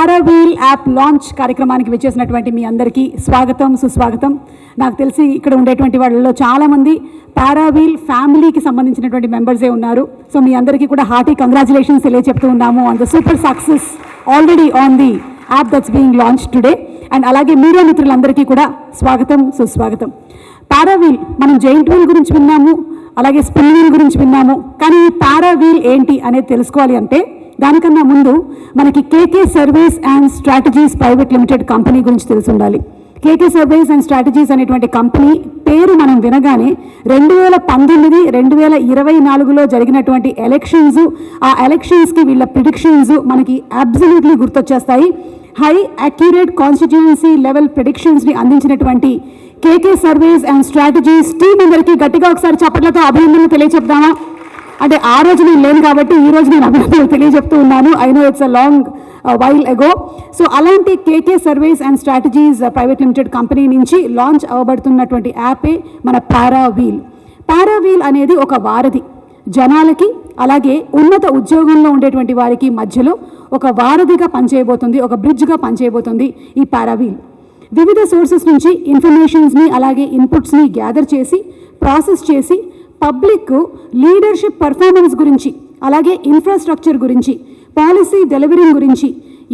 పారావీల్ app launch కార్యక్రమానికి విచ్చేసినటువంటి మీ అందరికీ స్వాగతం సుస్వాగతం. నాకు తెలిసి ఇక్కడ ఉండేటువంటి వాళ్ళలో చాలామంది పారావీల్ ఫ్యామిలీకి సంబంధించినటువంటి మెంబర్సే ఉన్నారు. సో మీ అందరికీ కూడా హార్టీ కంగ్రాచులేషన్స్ తెలియజెప్తూ ఉన్నాము on the super success already on the app that's being launch today. And అలాగే మీడియా మిత్రులందరికీ కూడా స్వాగతం సుస్వాగతం. పారావీల్ మనం జైంట్ వీల్ గురించి విన్నాము, అలాగే స్పిన్ వీల్ గురించి విన్నాము. కానీ ఈ పారావీల్ ఏంటి అనేది తెలుసుకోవాలి అంటే దానికన్నా ముందు మనకి KK service and strategies private limited company గురించి తెలిసి ఉండాలి. కేకే సర్వీస్ అండ్ స్ట్రాటజీస్ అనేటువంటి కంపెనీ పేరు మనం వినగానే 2019, 2024లో జరిగినటువంటి ఎలక్షన్స్, ఆ ఎలక్షన్స్కి వీళ్ళ ప్రిడిక్షన్స్ మనకి అబ్సల్యూట్లీ గుర్తొచ్చేస్తాయి. హై అక్యురేట్ కాన్స్టిట్యుయెన్సీ లెవెల్ ప్రిడిక్షన్స్ని అందించినటువంటి KK service and strategies team అందరికీ గట్టిగా ఒకసారి చప్పట్లతో అభినందనలు తెలియచెప్దామా? అంటే ఆ రోజు నేను లేను కాబట్టి ఈ రోజు నేను అభినందనలు తెలియజెప్తూ ఉన్నాను. I know it's a long while ago. So అలాంటి KK service and strategies private limited company నుంచి లాంచ్ అవ్వబడుతున్నటువంటి యాపే మన పారావీల్. పారావీల్ అనేది ఒక వారధి, జనాలకి అలాగే ఉన్నత ఉద్యోగంలో ఉండేటువంటి వారికి మధ్యలో ఒక వారధిగా పనిచేయబోతుంది, ఒక బ్రిడ్జ్గా పనిచేయబోతుంది ఈ పారావీల్. వివిధ సోర్సెస్ నుంచి ఇన్ఫర్మేషన్స్ని అలాగే ఇన్పుట్స్ని గ్యాదర్ చేసి ప్రాసెస్ చేసి పబ్లిక్ లీడర్షిప్ పర్ఫార్మెన్స్ గురించి అలాగే ఇన్ఫ్రాస్ట్రక్చర్ గురించి పాలసీ డెలివరింగ్ గురించి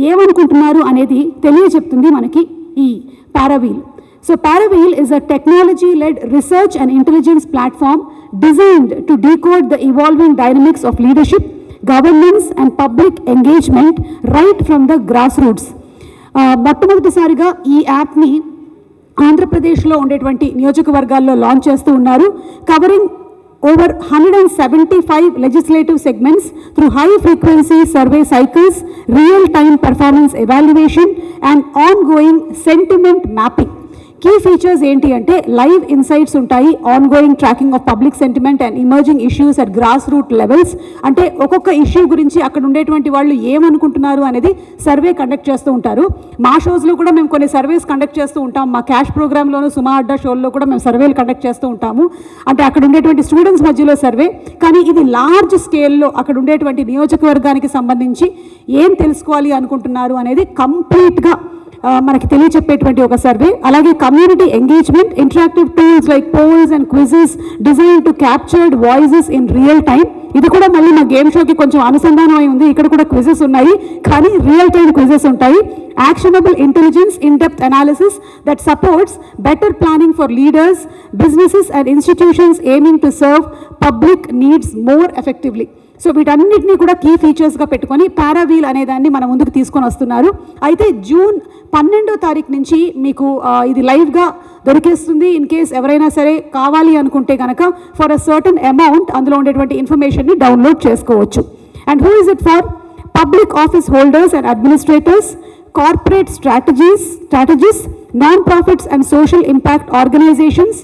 ఏమనుకుంటున్నారు అనేది తెలియచెప్తుంది మనకి ఈ Paraveel. So Paraveel is a technology-led research and intelligence platform designed to decode the evolving dynamics of leadership, governance and public engagement right from the grassroots. మొట్టమొదటిసారిగా ఈ యాప్ని ఆంధ్రప్రదేశ్లో ఉండేటువంటి నియోజకవర్గాల్లో లాంచ్ చేస్తూ ఉన్నారు. Covering over 175 legislative segments through high-frequency survey cycles, real-time performance evaluation and ongoing sentiment mapping. Key features ఏంటి అంటే లైవ్ ఇన్సైట్స్ ఉంటాయి, ongoing tracking of public sentiment and emerging issues at grass root levels. అంటే ఒక్కొక్క issue గురించి అక్కడ ఉండేటువంటి వాళ్ళు ఏమనుకుంటున్నారు అనేది సర్వే కండక్ట్ చేస్తూ ఉంటారు. మా షోస్లో కూడా మేము కొన్ని సర్వేస్ కండక్ట్ చేస్తూ ఉంటాం. మా క్యాష్ ప్రోగ్రాంలోను సుమా అడ్డా షోల్లో కూడా మేము సర్వేలు కండక్ట్ చేస్తూ ఉంటాము. అంటే అక్కడ ఉండేటువంటి స్టూడెంట్స్ మధ్యలో సర్వే, కానీ ఇది లార్జ్ స్కేల్లో అక్కడ ఉండేటువంటి నియోజకవర్గానికి సంబంధించి ఏం తెలుసుకోవాలి అనుకుంటున్నారు అనేది కంప్లీట్గా మనకి తెలియచెప్పేటువంటి ఒక సర్వే. అలాగే community engagement, interactive tools like polls and quizzes design to captured voices in real time. ఇది కూడా మళ్ళీ మా గేమ్ షోకి కొంచెం అనుసంధానం అయి ఉంది. ఇక్కడ కూడా క్విజెస్ ఉన్నాయి, కానీ రియల్ టైమ్ క్విజెస్ ఉంటాయి. Actionable intelligence, in depth analysis that supports better planning for leaders, businesses and institutions aiming to serve public needs more effectively. So వీటన్నిటినీ కూడా కీ ఫీచర్స్గా పెట్టుకొని పారావీల్ అనేదాన్ని మన ముందుకు తీసుకొని వస్తున్నారు. అయితే జూన్ 12వ తారీఖు నుంచి మీకు ఇది లైవ్గా దొరికేస్తుంది. ఇన్ కేస్ ఎవరైనా సరే కావాలి అనుకుంటే కనుక ఫర్ అ సర్టన్ అమౌంట్ అందులో ఉండేటువంటి ఇన్ఫర్మేషన్ని డౌన్లోడ్ చేసుకోవచ్చు. And who is it for? Public office holders and administrators, corporate strategist, non profits and social impact organisations,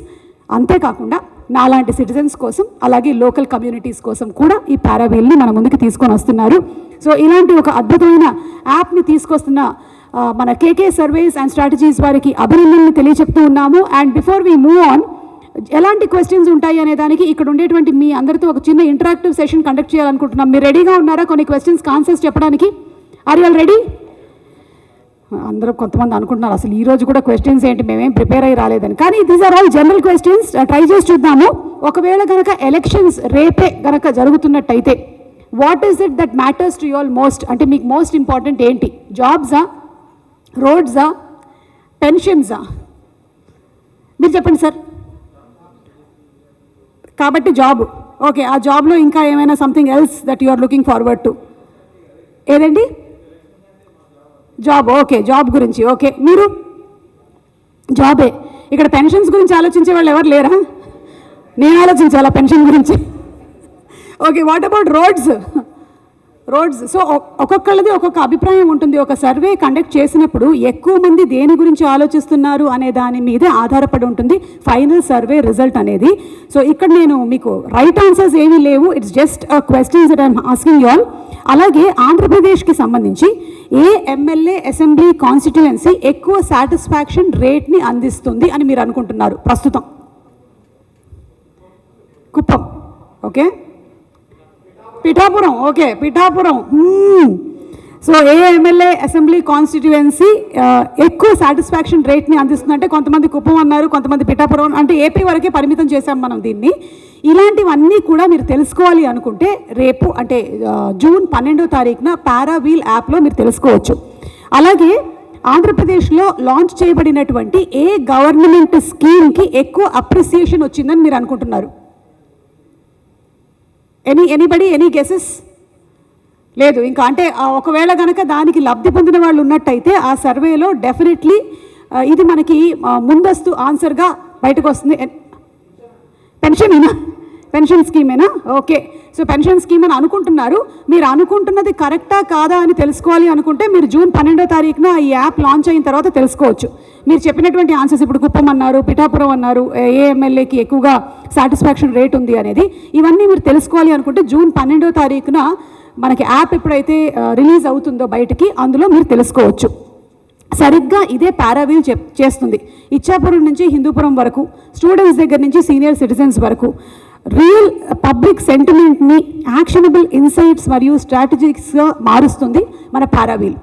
అంతేకాకుండా నాలాంటి సిటిజన్స్ కోసం అలాగే లోకల్ కమ్యూనిటీస్ కోసం కూడా ఈ పారావీల్ని మన ముందుకు తీసుకొని వస్తున్నారు. సో ఇలాంటి ఒక అద్భుతమైన యాప్ని తీసుకొస్తున్న మన కేకే సర్వీస్ అండ్ స్ట్రాటజీస్ వారికి అభినందనలు తెలియచెప్తూ ఉన్నాము. And before we move on, ఎలాంటి క్వశ్చన్స్ ఉంటాయి అనే దానికి ఇక్కడ ఉండేటువంటి మీ అందరితో ఒక చిన్న ఇంటరాక్టివ్ సెషన్ కండక్ట్ చేయాలనుకుంటున్నాం. మీరు రెడీగా ఉన్నారా కొన్ని క్వశ్చన్స్కి ఆన్సర్స్ చెప్పడానికి? Are you all ready? అందరూ కొంతమంది అనుకుంటున్నారు అసలు ఈ రోజు కూడా క్వశ్చన్స్ ఏంటి, మేమేం ప్రిపేర్ అయ్యి రాలేదని. కానీ these are all general questions. Try చేసి చూద్దాము. ఒకవేళ కనుక ఎలక్షన్స్ రేపే కనుక జరుగుతున్నట్టయితే what is it that matters to you all most? అంటే మీకు మోస్ట్ ఇంపార్టెంట్ ఏంటి? జాబ్సా, రోడ్సా, పెన్షన్సా? మీరు చెప్పండి సార్. కాబట్టి జాబ్. ఓకే, ఆ జాబ్లో ఇంకా ఏమైనా something else that you are looking forward to? ఏదండి? జాబ్. ఓకే, జాబ్ గురించి. ఓకే, మీరు జాబే. ఇక్కడ పెన్షన్స్ గురించి ఆలోచించే వాళ్ళు ఎవరు లేరా? నేను ఆలోచించాలా పెన్షన్ గురించి? Okay, what about roads? So ఒక్కొక్కళ్ళది ఒక్కొక్క అభిప్రాయం ఉంటుంది. ఒక సర్వే కండక్ట్ చేసినప్పుడు ఎక్కువ మంది దేని గురించి ఆలోచిస్తున్నారు అనే దాని మీదే ఆధారపడి ఉంటుంది ఫైనల్ సర్వే రిజల్ట్ అనేది. సో ఇక్కడ నేను మీకు రైట్ ఆన్సర్స్ ఏమీ లేవు, it's just questions that I'm asking you all. అలాగే ఆంధ్రప్రదేశ్కి సంబంధించి ఏ ఎమ్మెల్యే అసెంబ్లీ కాన్స్టిట్యుయెన్సీ ఎక్కువ సాటిస్ఫాక్షన్ రేట్ని అందిస్తుంది అని మీరు అనుకుంటున్నారు ప్రస్తుతం? Kuppam. Okay, Pithapuram. Okay, Pithapuram. So ఏ ఎమ్మెల్యే అసెంబ్లీ కాన్స్టిట్యుయెన్సీ ఎక్కువ సాటిస్ఫాక్షన్ రేట్ని అందిస్తుందంటే కొంతమంది కుప్పం అన్నారు, కొంతమంది పిఠాపురం, అంటే ఏపీ వరకే పరిమితం చేశాం మనం దీన్ని. ఇలాంటివన్నీ కూడా మీరు తెలుసుకోవాలి అనుకుంటే రేపు అంటే జూన్ 12వ తారీఖున పారావీల్ యాప్లో మీరు తెలుసుకోవచ్చు. అలాగే ఆంధ్రప్రదేశ్లో లాంచ్ చేయబడినటువంటి ఏ గవర్నమెంట్ స్కీమ్కి ఎక్కువ అప్రిసియేషన్ వచ్చిందని మీరు అనుకుంటున్నారు? Any guesses? లేదు. ఇంకా అంటే ఒకవేళ కనుక దానికి లబ్ధి పొందిన వాళ్ళు ఉన్నట్టయితే ఆ సర్వేలో డెఫినెట్లీ ఇది మనకి ముందస్తు ఆన్సర్గా బయటకు వస్తుంది. పెన్షన్ స్కీమేనా? ఓకే. సో పెన్షన్ స్కీమ్ అని అనుకుంటున్నారు. మీరు అనుకుంటున్నది కరెక్టా కాదా అని తెలుసుకోవాలి అనుకుంటే మీరు జూన్ 12వ తారీఖున ఈ యాప్ లాంచ్ అయిన తర్వాత తెలుసుకోవచ్చు. మీరు చెప్పినటువంటి ఆన్సర్స్, ఇప్పుడు కుప్పం అన్నారు, పిఠాపురం అన్నారు, ఏ ఎమ్మెల్యేకి ఎక్కువగా సాటిస్ఫాక్షన్ రేట్ ఉంది అనేది, ఇవన్నీ మీరు తెలుసుకోవాలి అనుకుంటే జూన్ 12వ తారీఖున మనకి యాప్ ఎప్పుడైతే రిలీజ్ అవుతుందో బయటికి, అందులో మీరు తెలుసుకోవచ్చు. సరిగ్గా ఇదే పారావీల్ చేస్తుంది. ఇచ్చాపురం నుంచి హిందూపురం వరకు, స్టూడెంట్స్ దగ్గర నుంచి సీనియర్ సిటిజన్స్ వరకు రియల్ పబ్లిక్ సెంటిమెంట్ని యాక్షనబుల్ ఇన్సైట్స్ మరియు స్ట్రాటజిక్స్గా మారుస్తుంది మన పారావీల్.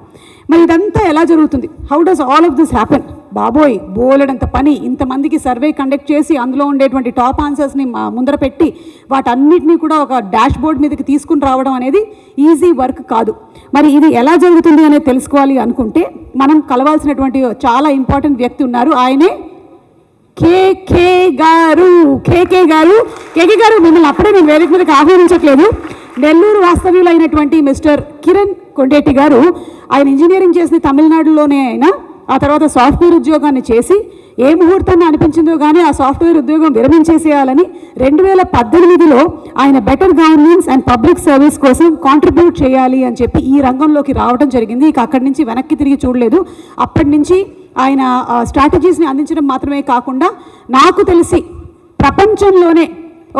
మరి ఇదంతా ఎలా జరుగుతుంది? How does all of this happen? బాబోయ్, బోలెడంత పని. ఇంతమందికి సర్వే కండక్ట్ చేసి అందులో ఉండేటువంటి టాప్ ఆన్సర్స్ని ముందర పెట్టి వాటన్నిటినీ కూడా ఒక డాష్ బోర్డ్ మీదకి తీసుకుని రావడం అనేది ఈజీ వర్క్ కాదు. మరి ఇది ఎలా జరుగుతుంది అనేది తెలుసుకోవాలి అనుకుంటే మనం కలవాల్సినటువంటి చాలా ఇంపార్టెంట్ వ్యక్తి ఉన్నారు. ఆయనే కేకే గారు. కేకే గారు మిమ్మల్ని అప్పుడే నేను వేదిక మీదకి ఆహ్వానించట్లేదు. నెల్లూరు వాస్తవ్యులైనటువంటి మిస్టర్ కిరణ్ కొండేటి గారు, ఆయన ఇంజనీరింగ్ చేసింది తమిళనాడులోనే. అయినా ఆ తర్వాత సాఫ్ట్వేర్ ఉద్యోగాన్ని చేసి ఏ ముహూర్తాన్ని అనిపించిందో కానీ ఆ సాఫ్ట్వేర్ ఉద్యోగం విరమించేసేయాలని 2018లో ఆయన better governance and public service కోసం కాంట్రిబ్యూట్ చేయాలి అని చెప్పి ఈ రంగంలోకి రావడం జరిగింది. ఇక అక్కడి నుంచి వెనక్కి తిరిగి చూడలేదు. అప్పటి నుంచి ఆయన స్ట్రాటజీస్ని అందించడం మాత్రమే కాకుండా నాకు తెలిసి ప్రపంచంలోనే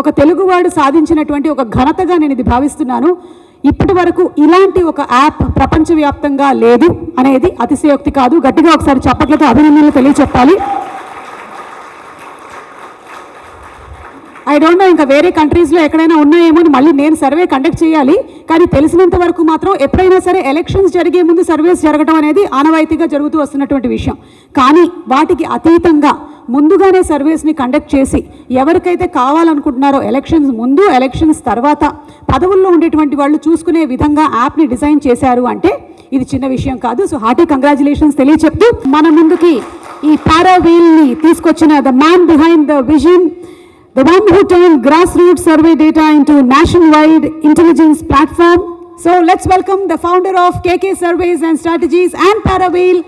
ఒక తెలుగువాడు సాధించినటువంటి ఒక ఘనతగా నేను ఇది భావిస్తున్నాను. ఇప్పటి వరకు ఇలాంటి ఒక యాప్ ప్రపంచవ్యాప్తంగా లేదు అనేది అతిశయోక్తి కాదు. గట్టిగా ఒకసారి చప్పట్లతో అభినందనలు తెలియచెప్పాలి. ఐ డోంట్ నో ఇంకా వేరే కంట్రీస్లో ఎక్కడైనా ఉన్నాయేమో అని మళ్ళీ నేను సర్వే కండక్ట్ చేయాలి. కానీ తెలిసినంత వరకు మాత్రం ఎప్పుడైనా సరే ఎలక్షన్స్ జరిగే ముందు సర్వేస్ జరగడం అనేది ఆనవాయితీగా జరుగుతూ వస్తున్నటువంటి విషయం. కానీ వాటికి అతీతంగా ముందుగానే సర్వేస్ని కండక్ట్ చేసి ఎవరికైతే కావాలనుకుంటున్నారో ఎలక్షన్స్ ముందు, ఎలక్షన్స్ తర్వాత పదవుల్లో ఉండేటువంటి వాళ్ళు చూసుకునే విధంగా యాప్ని డిజైన్ చేశారు అంటే ఇది చిన్న విషయం కాదు. సో హార్టీ కంగ్రాచులేషన్స్ తెలియచెప్తూ మన ముందుకి ఈ పారావీల్ని తీసుకొచ్చిన the man behind the vision, the one who turned grassroots survey data into nationwide intelligence platform. So let's welcome the founder of KK Surveys and Strategies and Paraveel,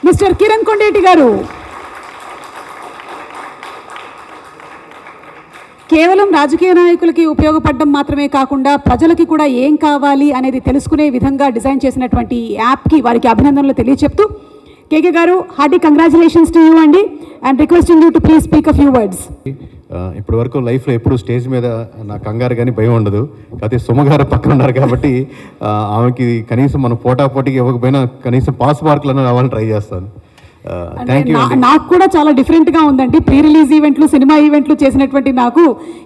Mr. Kiran Kondeti garu. కేవలం రాజకీయ నాయకులకి ఉపయోగపడడం మాత్రమే కాకుండా ప్రజలకి కూడా ఏం కావాలి అనేది తెలుసుకునే విధంగా డిజైన్ చేసినటువంటి యాప్కి వారికి అభినందనలు తెలియచెప్తూ, కేకే గారు హార్టీ కంగ్రాచులేషన్స్ టు యూ అండి, and requesting you to please speak a few words. ఇప్పటి వరకు లైఫ్లో ఎప్పుడు స్టేజ్ మీద నా కంగారు కానీ భయం ఉండదు. కాకపోతే సుమగారు పక్కన ఉన్నారు కాబట్టి ఆమెకి కనీసం మనం పోటాపోటీకి ఇవ్వకపోయినా కనీసం పాస్ మార్కులను రావాలని ట్రై చేస్తాను. Thank you. నాకు కూడా చాలా డిఫరెంట్గా ఉందండి. ప్రీ రిలీజ్ ఈవెంట్లు, సినిమా ఈవెంట్లు చేసినటువంటి నాకు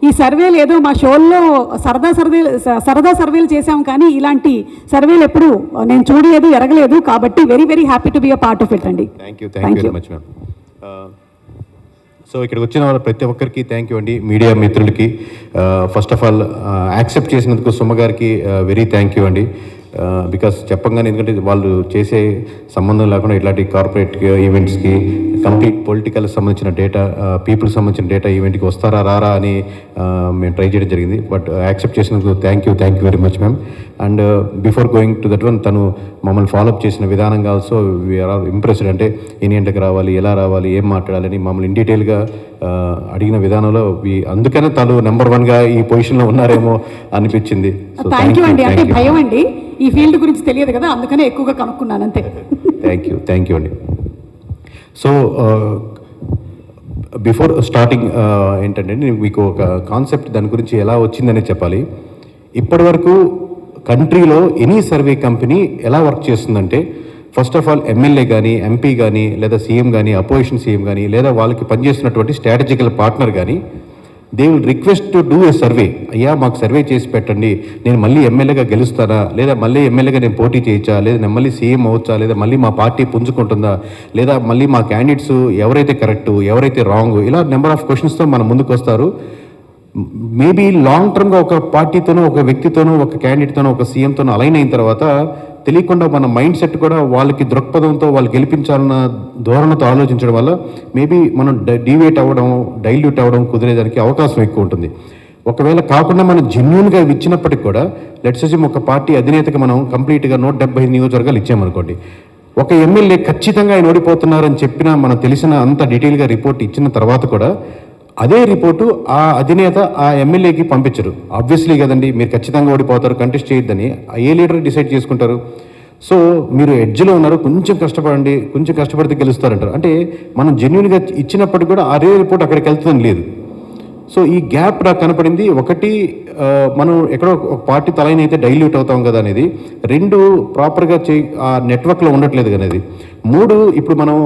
ఈ సర్వేలు ఏదో మా షోల్లో సరదా సర్వేలు చేశాం, కానీ ఇలాంటి సర్వేలు ఎప్పుడు నేను చూడలేదు, ఎరగలేదు. కాబట్టి very very happy to be a part of it అండి. Thank you very much ma'am. So ఇక్కడికి వచ్చిన వాళ్ళ ప్రతి ఒక్కరికి థ్యాంక్ యూ అండి. మీడియా మిత్రులకి ఫస్ట్ ఆఫ్ ఆల్ యాక్సెప్ట్ చేసినందుకు సుమ గారికి వెరీ థ్యాంక్ యూ అండి. బికాస్ చెప్పంగానే, ఎందుకంటే వాళ్ళు చేసే సంబంధం లేకుండా ఇట్లాంటి కార్పొరేట్ ఈవెంట్స్కి కంప్లీట్ పొలిటికల్ సంబంధించిన డేటా, పీపుల్కి సంబంధించిన డేటా ఈవెంట్కి వస్తారా రారా అని మేము ట్రై చేయడం జరిగింది. బట్ యాక్సెప్ట్ చేసినందుకు thank you very much ma'am. And before going to that one, తను మమ్మల్ని ఫాలోఅప్ చేసిన విధానంగా ఆల్సో వీఆర్ ఆర్ ఇంప్రెస్డ్. అంటే ఎన్ని గంటలకు రావాలి, ఎలా రావాలి, ఏం మాట్లాడాలని మమ్మల్ని ఇన్ డీటెయిల్గా అడిగిన విధానంలో అందుకనే తను నెంబర్ 1గా ఈ పొజిషన్లో ఉన్నారేమో అనిపించింది. సో థ్యాంక్ యూ అండి. అంటే భయం అండి, ఈ ఫీల్డ్ గురించి తెలియదు కదా, అందుకనే ఎక్కువగా కనుక్కున్నాను అంతే. థ్యాంక్ యూ అండి. సో బిఫోర్ స్టార్టింగ్ ఏంటంటే నేను మీకు ఒక కాన్సెప్ట్ దాని గురించి ఎలా వచ్చిందనే చెప్పాలి. ఇప్పటి వరకు కంట్రీలో ఎనీ సర్వే కంపెనీ ఎలా వర్క్ చేస్తుందంటే, ఫస్ట్ ఆఫ్ ఆల్ ఎమ్మెల్యే కానీ, ఎంపీ కానీ, లేదా సీఎం కానీ, అపోజిషన్ సీఎం కానీ, లేదా వాళ్ళకి పనిచేస్తున్నటువంటి స్ట్రాటజికల్ పార్ట్నర్ కానీ they will request to do a survey. అయ్యా మాకు సర్వే చేసి పెట్టండి, నేను మళ్ళీ ఎమ్మెల్యేగా గెలుస్తానా, లేదా మళ్ళీ ఎమ్మెల్యేగా నేను పోటీ చేయొచ్చా, లేదా నేను మళ్ళీ సీఎం అవ్వచ్చా, లేదా మళ్ళీ మా పార్టీ పుంజుకుంటుందా, లేదా మళ్ళీ మా క్యాండిడేట్స్ ఎవరైతే కరెక్టు ఎవరైతే రాంగ్, ఇలా నెంబర్ ఆఫ్ క్వశ్చన్స్తో మన ముందుకు వస్తారు. మేబీ లాంగ్ టర్మ్గా ఒక పార్టీతోనో ఒక వ్యక్తితోనో ఒక క్యాండిడేట్తోనో ఒక సీఎంతోనో అలైన్ అయిన తర్వాత తెలియకుండా మన మైండ్ సెట్ కూడా వాళ్ళకి దృక్పథంతో వాళ్ళు గెలిపించాలన్న ధోరణితో ఆలోచించడం వల్ల మేబీ మనం డీవియేట్ అవ్వడం డైల్యూట్ అవ్వడం కుదిరేదానికి అవకాశం ఎక్కువ ఉంటుంది. ఒకవేళ కాకుండా మనం జెన్యున్గా ఇచ్చినప్పటికి కూడా లెట్స్ అస్యూమ్ ఒక పార్టీ అధినేతకి మనం కంప్లీట్గా 175 నియోజకవర్గాలు ఇచ్చామనుకోండి, ఒక ఎమ్మెల్యే ఖచ్చితంగా ఆయన ఓడిపోతున్నారని చెప్పినా మనం తెలిసిన అంత డీటెయిల్గా రిపోర్ట్ ఇచ్చిన తర్వాత కూడా అదే రిపోర్టు ఆ అధినేత ఆ ఎమ్మెల్యేకి పంపించరు. ఆబ్వియస్లీ కదండి, మీరు ఖచ్చితంగా ఓడిపోతారు, కంటెస్ట్ చేయొద్దని ఏ లీడర్ డిసైడ్ చేసుకుంటారు? సో మీరు ఎడ్జ్లో ఉన్నారు, కొంచెం కష్టపడండి, కొంచెం కష్టపడితే గెలుస్తారంటారు. అంటే మనం జెన్యున్గా ఇచ్చినప్పటికి కూడా అదే రిపోర్ట్ అక్కడికి వెళ్తుందని లేదు. సో ఈ గ్యాప్ నాకు కనపడింది. ఒకటి, మనం ఎక్కడో ఒక పార్టీ తలైన అయితే డైల్యూట్ అవుతాం కదా అనేది. రెండు, ప్రాపర్గా ఆ నెట్వర్క్లో ఉండట్లేదు అనేది. మూడు, ఇప్పుడు మనం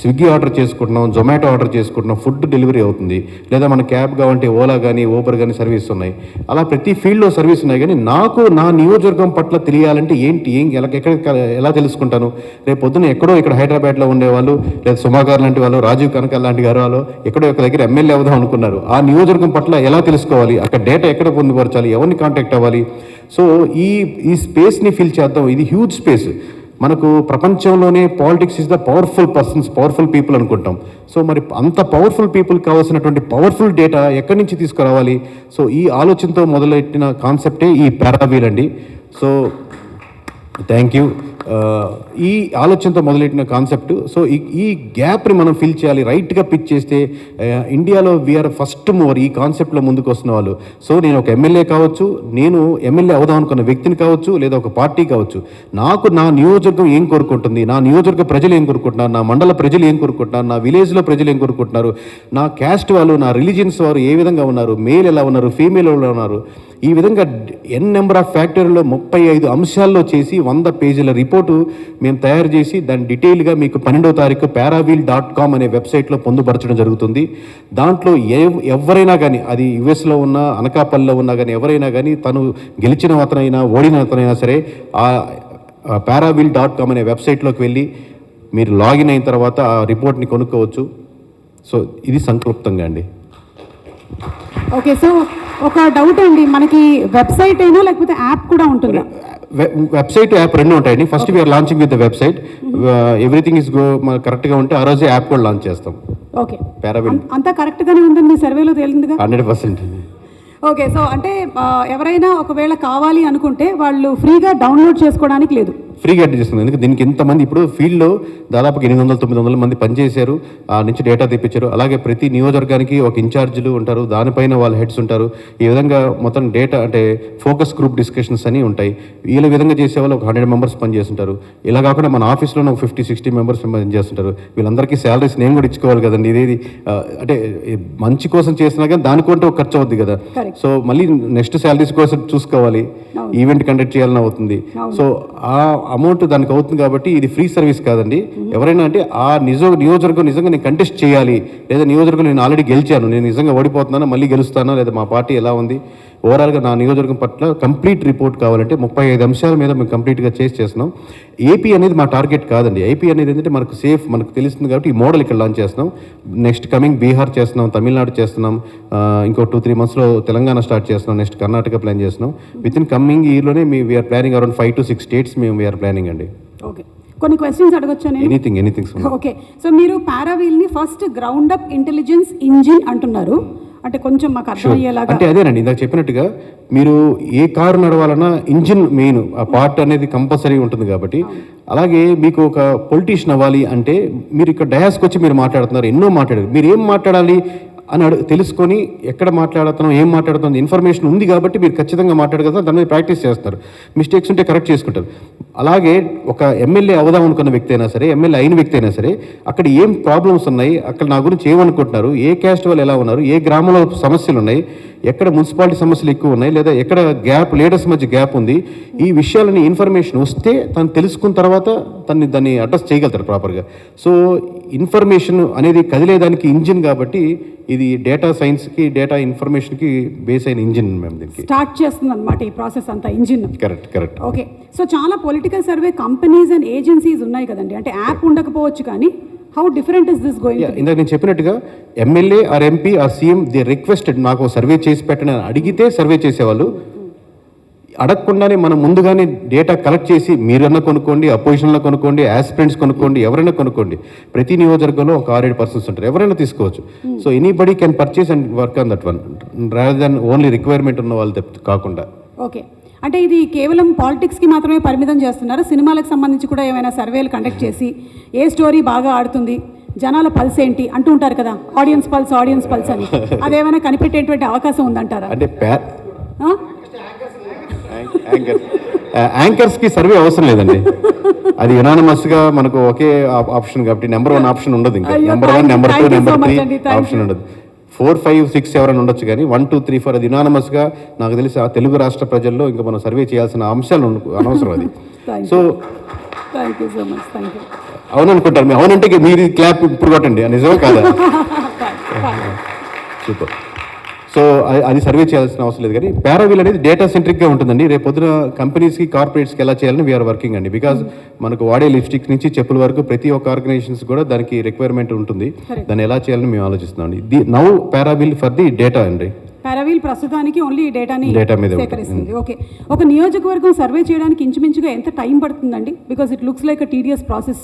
స్విగ్గీ ఆర్డర్ చేసుకుంటున్నాం, జొమాటో ఆర్డర్ చేసుకుంటున్నాం, ఫుడ్ డెలివరీ అవుతుంది, లేదా మన క్యాబ్ కావంటే ఓలా కానీ ఊబర్ కానీ సర్వీస్ ఉన్నాయి. అలా ప్రతి ఫీల్డ్లో సర్వీస్ ఉన్నాయి. కానీ నాకు నా నియోజకవర్గం పట్ల తెలియాలంటే ఏంటి, ఎలా తెలుసుకుంటాను? రేపు పొద్దున ఎక్కడో ఇక్కడ హైదరాబాద్లో ఉండేవాళ్ళు, లేదా సుమాగారు లాంటి వాళ్ళు, రాజీవ్ కనకాల లాంటి గారు వాళ్ళు ఎక్కడో ఒక దగ్గర ఎమ్మెల్యే అవుదాం అనుకున్నారు. ఆ నియోజకవర్గం పట్ల ఎలా తెలుసుకోవాలి, అక్కడ డేటా ఎక్కడ పొందుపరచాలి, ఎవరిని కాంటాక్ట్ అవ్వాలి? సో ఈ స్పేస్ని ఫిల్ చేద్దాం. ఇది హ్యూజ్ స్పేస్. మనకు ప్రపంచంలోనే politics is the powerful persons, powerful people అనుకుంటాం. సో మరి అంత పవర్ఫుల్ పీపుల్ కావాల్సినటువంటి పవర్ఫుల్ డేటా ఎక్కడి నుంచి తీసుకురావాలి? సో ఈ ఆలోచనతో మొదలెట్టిన కాన్సెప్టే ఈ పారావీల్ అండి. So thank you. ఈ ఆలోచనతో మొదలెట్టిన కాన్సెప్ట్. సో ఈ గ్యాప్ని మనం ఫిల్ చేయాలి. రైట్గా పిచ్ చేస్తే ఇండియాలో వీఆర్ ఫస్ట్ మూవర్ ఈ కాన్సెప్ట్లో ముందుకు వస్తున్న వాళ్ళు. సో నేను ఒక ఎమ్మెల్యే కావచ్చు, నేను ఎమ్మెల్యే అవుదాం అనుకున్న వ్యక్తిని కావచ్చు, లేదా ఒక పార్టీ కావచ్చు, నాకు నా నియోజకవర్గం ఏం కోరుకుంటుంది, నా నియోజకవర్గ ప్రజలు ఏం కోరుకుంటున్నారు, నా మండల ప్రజలు ఏం కోరుకుంటున్నారు, నా విలేజ్లో ప్రజలు ఏం కోరుకుంటున్నారు, నా క్యాస్ట్ వాళ్ళు, నా రిలీజియన్స్ వారు ఏ విధంగా ఉన్నారు, మేల్ ఎలా ఉన్నారు, ఫీమేల్ ఎలా ఉన్నారు, ఈ విధంగా నెంబర్ ఆఫ్ ఫ్యాక్టరీలో 35 అంశాల్లో చేసి 100 పేజీల రిపోర్టు మేము తయారు చేసి దాన్ని డీటెయిల్గా మీకు 12వ తారీఖు paraveel.com అనే వెబ్సైట్లో పొందుపరచడం జరుగుతుంది. దాంట్లో ఎవరైనా కానీ, అది యుఎస్లో ఉన్నా అనకాపల్లిలో ఉన్నా కానీ, ఎవరైనా కానీ, తను గెలిచిన అతనైనా ఓడిన అతనైనా సరే ఆ paraveel.com అనే వెబ్సైట్లోకి వెళ్ళి మీరు లాగిన్ అయిన తర్వాత ఆ రిపోర్ట్ని కొనుక్కోవచ్చు. సో ఇది సంక్షిప్తంగా అండి. ఓకే, సో ఒక డౌట్ అండి, మనకి వెబ్సైట్ అయినా లేకపోతే యాప్ కూడా ఉంటుందా? వెబ్సైట్, యాప్ రెండు ఉంటాయండి. First we are launching with the website. Everything is కరెక్ట్గా ఉంటే ఆ రోజే యాప్ కూడా లాంచ్ చేస్తాం. ఓకే, పారావీల్ అంతా కరెక్ట్గానే ఉందండి, మీ సర్వేలో తేలిందిగా? 100%. ఓకే, సో అంటే ఎవరైనా ఒకవేళ కావాలి అనుకుంటే వాళ్ళు ఫ్రీగా డౌన్లోడ్ చేసుకోవడానికి లేదు? ఫ్రీగా అడ్డు చేస్తుంది. ఎందుకంటే దీనికి ఎంతమంది ఇప్పుడు ఫీల్డ్లో దాదాపుగా 800-900 మంది పనిచేశారు, ఆ నుంచి డేటా తెప్పించారు. అలాగే ప్రతి నియోజకవర్గానికి ఒక ఇన్ఛార్జీలు ఉంటారు, దానిపైన వాళ్ళ హెడ్స్ ఉంటారు. ఈ విధంగా మొత్తం డేటా అంటే ఫోకస్ గ్రూప్ డిస్కషన్స్ అని ఉంటాయి. వీళ్ళ విధంగా చేసేవాళ్ళు ఒక 100 మెంబర్స్ పనిచేస్తుంటారు. ఇలా కాకుండా మన ఆఫీస్లోనే ఒక 50-60 మెంబర్స్ పనిచేస్తుంటారు. వీళ్ళందరికీ శాలరీస్ నేను కూడా ఇచ్చుకోవాలి కదండి. ఇదేది అంటే మంచి కోసం చేసినా కానీ దానికంటే ఒక ఖర్చు అవుద్ది కదా. సో మళ్ళీ నెక్స్ట్ శాలరీస్ కోసం చూసుకోవాలి, ఈవెంట్ కండక్ట్ చేయాలని అవుతుంది. సో ఆ అమౌంట్ దానికి అవుతుంది. కాబట్టి ఇది ఫ్రీ సర్వీస్ కాదండి. ఎవరైనా అంటే ఆ నియోజకవర్గం నిజంగా నేను కంటెస్ట్ చేయాలి, లేదా నియోజకవర్గం నేను ఆల్రెడీ గెలిచాను, నేను నిజంగా ఓడిపోతున్నాను, మళ్ళీ గెలుస్తానా, లేదా మా పార్టీ ఎలా ఉంది, ఓవరాల్గా నా నియోజకవర్గం పట్ల కంప్లీట్ రిపోర్ట్ కావాలంటే 35 అంశాల మీద మేము కంప్లీట్గా చేస్తున్నాం. ఏపీ అనేది మా టార్గెట్ కాదండి. ఏపీ అనేది ఏంటంటే మనకు సేఫ్, మనకు తెలుస్తుంది కాబట్టి ఈ మోడల్ ఇక్కడ లాంచ్ చేస్తున్నాం. నెక్స్ట్ కమింగ్ బీహార్ చేస్తున్నాం, తమిళనాడు చేస్తున్నాం, ఇంకో 2-3 మంత్స్లో తెలంగాణ స్టార్ట్ చేస్తున్నాం, నెక్స్ట్ కర్ణాటక ప్లాన్ చేస్తున్నాం. విత్ ఇన్ కమింగ్ ఇయర్లోనే we're planning around 5 to 6 states మేము వీఆర్ ప్లానింగ్ అండి. ఓకే, కొన్ని క్వశ్చన్స్ అడగొచ్చా నేను? ఎనీథింగ్. ఓకే, సో మీరు పారావీల్ని first ground up intelligence engine అంటున్నారు, అంటే కొంచెం మాకు అర్థమయ్యేలాగా. అంటే అదేనండి, ఇందాక చెప్పినట్టుగా మీరు ఏ కారు నడవాలన్నా ఇంజిన్ మెయిన్, ఆ పార్ట్ అనేది కంపల్సరీ ఉంటుంది కాబట్టి. అలాగే మీకు ఒక పొలిటీషియన్ అవ్వాలి అంటే మీరు ఇక్కడ డయాస్కి వచ్చి మీరు మాట్లాడుతున్నారు, ఎన్నో మాట్లాడారు, మీరు ఏం మాట్లాడాలి అని తెలుసుకొని ఎక్కడ మాట్లాడుతున్నాం, ఏం మాట్లాడుతున్నాం ఇన్ఫర్మేషన్ ఉంది కాబట్టి మీరు ఖచ్చితంగా మాట్లాడగలుగుతారు. దాని మీద ప్రాక్టీస్ చేస్తారు, మిస్టేక్స్ ఉంటే కరెక్ట్ చేసుకుంటారు. అలాగే ఒక ఎమ్మెల్యే అవుదాం అనుకున్న వ్యక్తి అయినా సరే, ఎమ్మెల్యే అయిన వ్యక్తి అయినా సరే, అక్కడ ఏం ప్రాబ్లమ్స్ ఉన్నాయి, అక్కడ నా గురించి ఏమనుకుంటున్నారు, ఏ క్యాస్ట్ వాళ్ళు ఎలా ఉన్నారు, ఏ గ్రామంలో సమస్యలు ఉన్నాయి, ఎక్కడ మున్సిపాలిటీ సమస్యలు ఎక్కువ ఉన్నాయి, లేదా ఎక్కడ లీడర్స్ మధ్య గ్యాప్ ఉంది, ఈ విషయాలని ఇన్ఫర్మేషన్ వస్తే తను తెలుసుకున్న తర్వాత దాన్ని అడ్రస్ చేయగలుగుతారు ప్రాపర్గా. సో ఇన్ఫర్మేషన్ అనేది కదిలేదానికి ఇంజిన్ కాబట్టి ఇది డేటా సైన్స్కి, డేటా ఇన్ఫర్మేషన్కి బేస్ అయిన ఇంజిన్ మేము దీనికి స్టార్ట్ చేస్తుంది అనమాట ఈ ప్రాసెస్ అంతా, ఇంజిన్. కరెక్ట్. ఓకే, సో చాలా political survey companies and agencies ఉన్నాయి కదండి, అంటే యాప్ ఉండకపోవచ్చు కానీ how different is this going? ఇందాక నేను చెప్పినట్టుగా MLA or MP or CM they requested నాకు సర్వే చేసి పెట్టండి అని అడిగితే సర్వే చేసేవాళ్ళు. అడగకుండానే మనం ముందుగానే డేటా కలెక్ట్ చేసి మీరన్నా కొనుక్కోండి, అపోజిషన్లో కొనుక్కోండి, యాస్పిరెంట్స్ కొనుక్కోండి, ఎవరైనా కొనుక్కోండి. ప్రతి నియోజకవర్గంలో ఒక 6-7 పర్సన్స్ ఉంటారు, ఎవరైనా తీసుకోవచ్చు. So anybody can purchase and work on that one rather than only requirement ఉన్న వాళ్ళు కాకుండా. ఓకే, అంటే ఇది కేవలం పాలిటిక్స్కి మాత్రమే పరిమితం చేస్తున్నారు? సినిమాలకు సంబంధించి కూడా ఏమైనా సర్వేలు కండక్ట్ చేసి ఏ స్టోరీ బాగా ఆడుతుంది, జనాల పల్స్ ఏంటి అంటూ ఉంటారు కదా, ఆడియన్స్ పల్స్ అని, అదేమైనా కనిపెట్టేటువంటి అవకాశం ఉందంటారా? అంటే యాంకర్స్కి సర్వే అవసరం లేదండి, అది యునానిమస్గా మనకు ఒకే ఆప్షన్ కాబట్టి నెంబర్ 1 ఆప్షన్ ఉండదు. ఇంకా నెంబర్ 1, నెంబర్ 2, నెంబర్ 3 ఆప్షన్ ఉండదు. 4, 5, 6 ఎవరైనా ఉండొచ్చు కానీ 1, 2, 3, 4 అది యునానిమస్గా నాకు తెలిసి ఆ తెలుగు రాష్ట్ర ప్రజల్లో ఇంకా మనం సర్వే చేయాల్సిన అంశాలు అనవసరం అది. So thank you so much, thank you. అవుననుకుంటారు మీరు, అవునంటే మీరు క్లాప్ ఇప్పుడు కొట్టండి, నిజమే కాదా? సూపర్. సో అది సర్వే చేయాల్సిన అవసరం లేదు. కానీ పారావీల్ అనేది డేటా సెంట్రిక్గా ఉంటుందండి. రేపు పొద్దున కంపెనీస్కి, కార్పొరేట్స్కి ఎలా చేయాలని వీఆర్ వర్కింగ్ అండి. బికాజ్ మనకు వాడే లిప్స్టిక్ నుంచి చెప్పుల వరకు ప్రతి ఒక్క ఆర్గనైజేషన్స్ కూడా దానికి రిక్వైర్మెంట్ ఉంటుంది. దాన్ని ఎలా చేయాలని మేము ఆలోచిస్తున్నాం అండి. నౌ పారావీల్ ఫర్ ది డేటా అండి. పారావీల్ ప్రస్తుతానికి ఓన్లీ డేటా మీద సేకరిస్తుంది. ఓకే, ఒక నియోజకవర్గం సర్వే చేయడానికి ఇంచుమించుగా ఎంత టైం పడుతుందండి? Because it looks like a tedious process.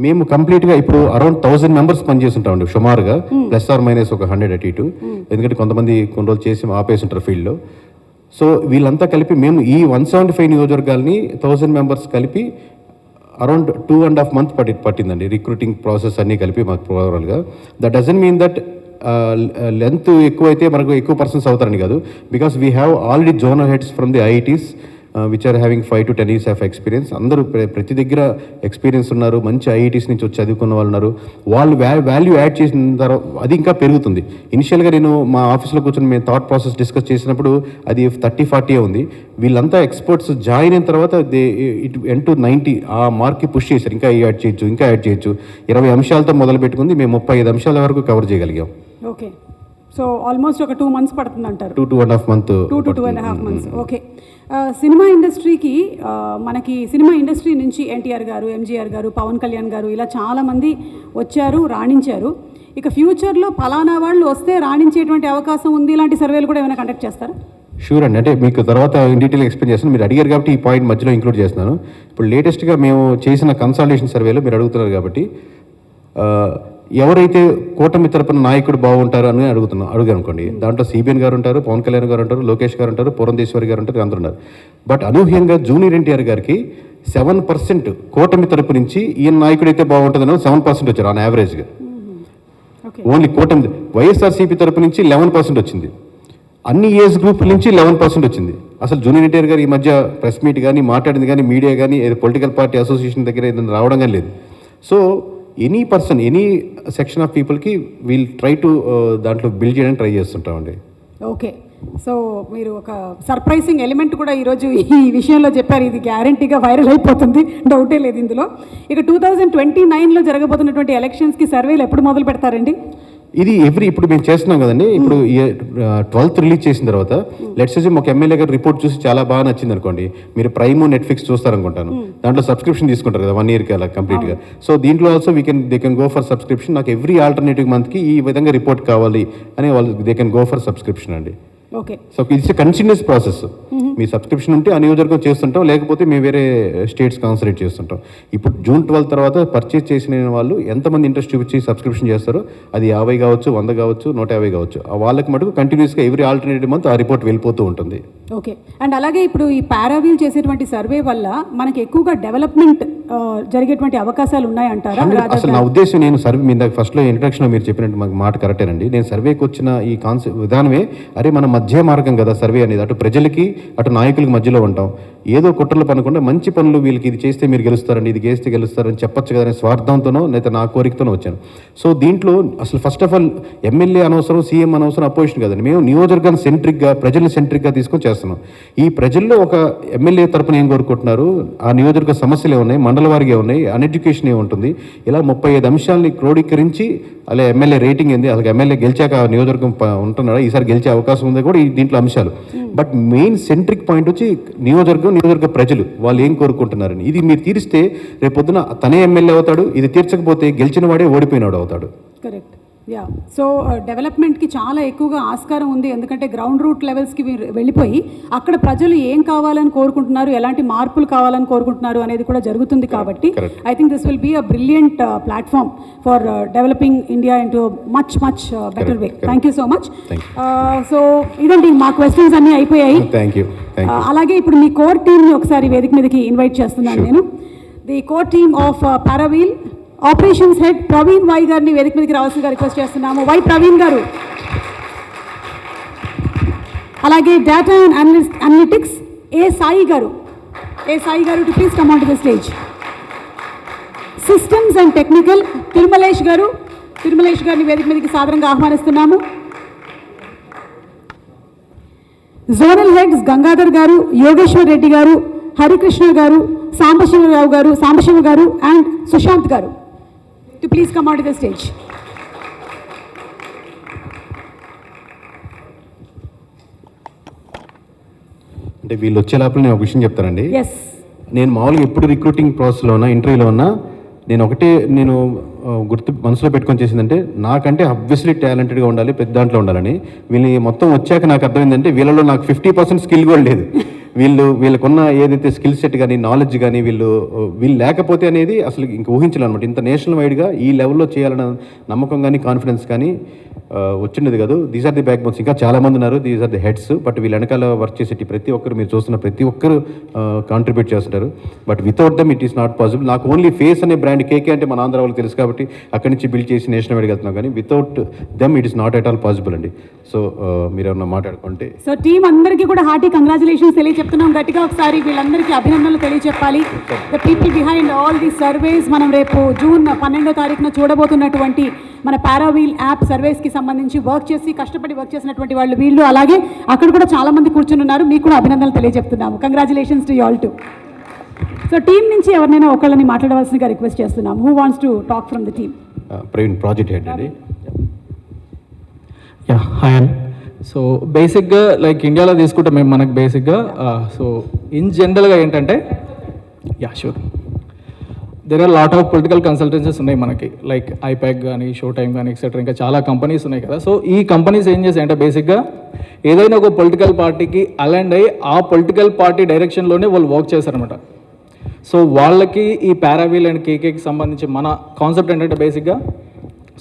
మేము కంప్లీట్గా ఇప్పుడు అరౌండ్ 1000 మెంబర్స్ పనిచేస్తుంటామండి సుమారుగా, ప్లస్ ఆర్ మైనస్ ఒక 100 అటు ఇటు. ఎందుకంటే కొంతమంది కొన్ని రోజులు చేసి ఆపేస్తుంటారు ఫీల్డ్లో. సో వీళ్ళంతా కలిపి మేము ఈ 175 నియోజకవర్గాలని 1000 మెంబర్స్ కలిపి అరౌండ్ 2.5 months పట్టిందండి రిక్రూటింగ్ ప్రాసెస్ అన్నీ కలిపి మాకు ఓవరాల్గా. That doesn't mean that length ఎక్కువైతే మనకు ఎక్కువ పర్సన్స్ అవుతారని కాదు. Because we have already zonal heads from the IITs which are having 5 to 10 years of experience. అందరూ ప్రతి దగ్గర ఎక్స్పీరియన్స్ ఉన్నారు, మంచి ఐఐటీస్ నుంచి వచ్చి చదువుకున్న వాళ్ళు ఉన్నారు. వాళ్ళు వాల్యూ యాడ్ చేసిన తర్వాత అది ఇంకా పెరుగుతుంది. ఇనిషియల్గా నేను మా ఆఫీస్లో కూర్చొని మేము థాట్ ప్రాసెస్ డిస్కస్ చేసినప్పుడు అది 30-40 ఉంది. వీళ్ళంతా ఎక్స్పర్ట్స్ జాయిన్ అయిన తర్వాత ఇట్ ఎండ్ టు 90 ఆ మార్క్కి పుష్ చేశారు. ఇంకా యాడ్ చేయొచ్చు 20 అంశాలతో మొదలు పెట్టుకుంది, మేము 35 అంశాల వరకు కవర్ చేయగలిగాం. ఓకే, సో ఆల్మోస్ట్ ఒక 2 months పడుతుంది అంటారు. 2.5 months. 2 to 2.5 months. Okay, cinema ఇండస్ట్రీకి మనకి సినిమా ఇండస్ట్రీ నుంచి ఎన్టీఆర్ గారు, ఎంజీఆర్ గారు, పవన్ కళ్యాణ్ గారు ఇలా చాలామంది వచ్చారు, రాణించారు. ఇక ఫ్యూచర్లో ఫలానా వాళ్ళు వస్తే రాణించేటువంటి అవకాశం ఉంది, ఇలాంటి సర్వేలు కూడా ఏమైనా కండక్ట్ చేస్తారా? షూర్ అండి, అంటే మీకు తర్వాత ఇన్ డీటెయిల్ ఎక్స్ప్లెయిన్ చేస్తాను. మీరు అడిగారు కాబట్టి ఈ పాయింట్ మధ్యలో ఇంక్లూడ్ చేస్తున్నాను. ఇప్పుడు లేటెస్ట్గా మేము చేసిన కన్సల్టేషన్ సర్వేలో మీరు అడుగుతున్నారు కాబట్టి ఎవరైతే కూటమి తరపున నాయకుడు బాగుంటారు అని అడుగాను అనుకోండి. దాంట్లో సిబిఎన్ గారు ఉంటారు, పవన్ కళ్యాణ్ గారు ఉంటారు, లోకేష్ గారు ఉంటారు, పురంధేశ్వరి గారు ఉంటారు, అందరూ ఉన్నారు. బట్ అనూహ్యంగా జూనియర్ ఎన్టీఆర్ గారికి 7% కూటమి తరపు నుంచి ఈయన నాయకుడైతే బాగుంటుందని 7% వచ్చారు ఆన్ యావరేజ్గా. ఓన్లీ కూటమి. వైఎస్ఆర్సీపీ తరపు నుంచి 11% వచ్చింది. అన్ని ఏజ్ గ్రూపుల నుంచి 11% వచ్చింది. అసలు జూనియర్ ఎన్టీఆర్ గారు ఈ మధ్య ప్రెస్ మీట్ కానీ మాట్లాడింది కానీ మీడియా కానీ ఏదో పొలిటికల్ పార్టీ అసోసియేషన్ దగ్గర ఏదైనా రావడం కానీ లేదు. So any person, any section of పీపుల్కి వీల్ ట్రై టు దాంట్లో బిల్డ్ చేయడానికి ట్రై చేస్తుంటామండి. ఓకే, సో మీరు ఒక సర్ప్రైజింగ్ ఎలిమెంట్ కూడా ఈరోజు ఈ విషయంలో చెప్పారు. ఇది గ్యారంటీగా వైరల్ అయిపోతుంది, డౌటే లేదు ఇందులో. ఇక 2029లో జరగబోతున్నటువంటి ఎలక్షన్స్కి సర్వేలు ఎప్పుడు మొదలు పెడతారండి? ఇది ఇప్పుడు మేము చేస్తున్నాం కదండి. ఇప్పుడు 12th రిలీజ్ చేసిన తర్వాత లెట్స్ సే ఒక ఎమ్మెల్యే గారు రిపోర్ట్ చూసి చాలా బాగా నచ్చింది అనుకోండి, మీరు ప్రైమ్, నెట్ఫ్లిక్స్ చూస్తారనుకుంటాను. దాంట్లో సబ్స్క్రిప్షన్ తీసుకుంటారు కదా 1 yearకి అలా కంప్లీట్గా. సో దీంట్లో also they can go for subscription. నాకు ఎవ్రీ ఆల్టర్నేటివ్ మంత్కి ఈ విధంగా రిపోర్ట్ కావాలి అని వాళ్ళు they can go for subscription అండి. Okay, so it's continuous process. మీ సబ్స్క్రిప్షన్ ఉంటే ఆ నియోజకవర్గం చేస్తుంటాం, లేకపోతే మేము వేరే స్టేట్స్ కాన్సన్ట్రేట్ చేస్తుంటాం. ఇప్పుడు June 12 తర్వాత పర్చేస్ చేసిన వాళ్ళు ఎంతమంది ఇంట్రెస్ట్ చూపించి సబ్స్క్రిప్షన్ చేస్తారో అది 50 కావచ్చు, 100 కావచ్చు, 150 కావచ్చు, వాళ్ళకి మటుకు కంటిన్యూస్గా ఎవ్రీ ఆల్టర్నేటివ్ మంత్ ఆ రిపోర్ట్ వెళ్ళిపోతూ ఉంటుంది. ఓకే, అండ్ అలాగే ఇప్పుడు ఈ పారావీల్ చేసేటువంటి సర్వే వల్ల మనకి ఎక్కువగా డెవలప్మెంట్ జరిగేటువంటి అవకాశాలు ఉన్నాయంటారా? అసలు నా ఉద్దేశం, నేను సర్వే మీద ఫస్ట్లో ఇంట్రడక్షన్లో మీరు చెప్పినట్టు మాకు మాట కరెక్టేనండి. నేను సర్వేకి వచ్చిన ఈ కాన్సెప్ట్ విధానమే, అరే మన మధ్య మార్గం కదా సర్వే అనేది. అటు ప్రజలకి అటు నాయకులకి మధ్యలో ఉంటాం. ఏదో కుట్రలు పనకుండా మంచి పనులు వీళ్ళకి ఇది చేస్తే మీరు గెలుస్తారండి, ఇది చేస్తే గెలుస్తారని చెప్పొచ్చు కదనే స్వార్థంతోనో లేదా నా కోరికతోనో వచ్చాను. సో దీంట్లో అసలు ఫస్ట్ ఆఫ్ ఆల్ ఎమ్మెల్యే అనవసరం, సీఎం అనవసరం, అపోజిషన్ కదండి. మేము నియోజకవర్గాన్ని సెంట్రిక్గా, ప్రజల్ని సెంట్రిక్గా తీసుకొని చేస్తున్నాం. ఈ ప్రజల్లో ఒక ఎమ్మెల్యే తరపున ఏం కోరుకుంటున్నారు, ఆ నియోజకవర్గ సమస్యలు ఏమున్నాయి, మండల వారిగా ఉన్నాయి, అన్ఎడ్యుకేషన్ ఏముంటుంది, ఇలా 35 అంశాలని క్రోడీకరించి అలా ఎమ్మెల్యే రేటింగ్ ఏంది, అసలు ఎమ్మెల్యే గెలిచాక ఆ నియోజకవర్గం ఉంటున్నాడా, ఈసారి గెలిచే అవకాశం ఉంది కూడా ఈ దీంట్లో అంశాలు. బట్ మెయిన్ సెంట్రిక్ పాయింట్ వచ్చి నియోజకవర్గ ప్రజలు వాళ్ళు ఏం కోరుకుంటున్నారని. ఇది మీరు తీరిస్తే రేపొద్దున తనే ఎమ్మెల్యే అవుతాడు, ఇది తీర్చకపోతే గెలిచిన వాడే ఓడిపోయినాడు అవుతాడు. కరెక్ట్. యా, సో డెవలప్మెంట్కి చాలా ఎక్కువగా ఆస్కారం ఉంది. ఎందుకంటే గ్రౌండ్ రూట్ లెవెల్స్కి వెళ్ళిపోయి అక్కడ ప్రజలు ఏం కావాలని కోరుకుంటున్నారు, ఎలాంటి మార్పులు కావాలని కోరుకుంటున్నారు అనేది కూడా జరుగుతుంది. కాబట్టి I think this will be a brilliant platform for developing India into much better way. Thank you so much. So ఇదండి మా క్వశ్చన్స్ అన్నీ అయిపోయాయి. Thank you. అలాగే ఇప్పుడు మీ కోర్ టీమ్ని ఒకసారి వేదిక మీదకి ఇన్వైట్ చేస్తున్నాను నేను. The core team of Paraveel operations head Praveen Y గారిని వేదిక మీదకి రావాల్సిందిగా రిక్వెస్ట్ చేస్తున్నాము. వై ప్రవీణ్ గారు. అలాగే డేటా అండ్ అనలిటిక్స్ ఏ సాయి గారు to please come on to the stage. Systems and technical Tirumalesh గారిని వేదిక మీదకి సాదరంగా ఆహ్వానిస్తున్నాము. జోనల్ హెడ్స్ గంగాధర్ గారు, యోగేశ్వర్ రెడ్డి గారు, హరికృష్ణ గారు, సాంబశివ గారు అండ్ సుశాంత్ గారు to please come out to the stage. అంటే వీళ్ళు వచ్చే లోపల నేను ఒక విషయం చెప్తానండి. Yes. నేను మామూలుగా ఎప్పుడు రిక్రూటింగ్ ప్రాసెస్లో ఉన్నా, ఇంటర్వ్యూలో ఉన్నా, నేను మనసులో పెట్టుకొని చేసిందంటే నాకంటే అబ్వియస్లీ టాలెంటెడ్గా ఉండాలి, పెద్ద దాంట్లో ఉండాలని. వీళ్ళని మొత్తం వచ్చాక నాకు అర్థమైందంటే వీళ్ళలో నాకు 50% స్కిల్ కూడా లేదు. వీళ్ళకున్న ఏదైతే స్కిల్ సెట్ కానీ, నాలెడ్జ్ కానీ వీళ్ళు లేకపోతే అనేది అసలు ఇంక ఊహించాలన్నమాట. ఇంత నేషనల్ వైడ్గా ఈ లెవెల్లో చేయాలన్న నమ్మకం కానీ, కాన్ఫిడెన్స్ కానీ వచ్చిండేది కాదు. These are the backbones. ఇంకా చాలామంది ఉన్నారు, these are the heads. But వీళ్ళ వెనకాల వర్క్ చేసేటి ప్రతి ఒక్కరు, మీరు చూస్తున్న ప్రతి ఒక్కరు కాంట్రిబ్యూట్ చేస్తుంటారు. But without them it is not possible. నాకు ఓన్లీ ఫేస్ అనే బ్రాండ్ కేకే అంటే మన ఆంధ్ర వాళ్ళకి తెలుసు కాబట్టి అక్కడి నుంచి బిల్డ్ చేసి నేషనల్ వైడ్గా వెళ్తున్నాం. కానీ without them it is not at all possible అండి. సో మీరు ఏమన్నా మాట్లాడుకుంటే. సో టీం అందరికీ కూడా హార్టీ కంగ్రాచులేషన్స్ తెలియజెప్తున్నాం. గట్టిగా ఒకసారి వీళ్ళందరికీ అభినందనలు తెలియజెప్పాలి. The people behind all the surveys. మనం రేపు జూన్ 12వ తారీఖున చూడబోతున్నటువంటి మన పారావీల్ యాప్ సర్వేస్కి సంబంధించి కష్టపడి వర్క్ చేసినటువంటి వాళ్ళు వీళ్ళు. అలాగే అక్కడ కూడా చాలా మంది కూర్చుని ఉన్నారు. మీకు కూడా అభినందనలు తెలియజెప్తున్నాము. Congratulations to you all too. So team నుంచి ఎవరినైనా ఒకళ్ళని మాట్లాడవలసిందిగా రిక్వెస్ట్ చేస్తున్నాం. Who wants to talk from the team? Praveen, project head అండి. యా, హాయ్ అండి. సో బేసిక్గా లైక్ ఇండియాలో తీసుకుంటే మేము మనకు బేసిక్గా సో ఇన్ జనరల్గా ఏంటంటే, yeah sure, there are lot of political consultancies ఉన్నాయి మనకి, లైక్ ఐపాక్ కానీ, షో టైమ్ కానీ, ఎక్సెట్రా, ఇంకా చాలా కంపెనీస్ ఉన్నాయి కదా. సో ఈ కంపెనీస్ ఏం చేస్తాయంటే బేసిక్గా ఏదైనా ఒక పొలిటికల్ పార్టీకి అలైండ్ అయ్యి ఆ పొలిటికల్ పార్టీ డైరెక్షన్లోనే వాళ్ళు వర్క్ చేస్తారనమాట. సో వాళ్ళకి ఈ పారావీల్ అండ్ కేకేకి సంబంధించి మన కాన్సెప్ట్ ఏంటంటే బేసిక్గా,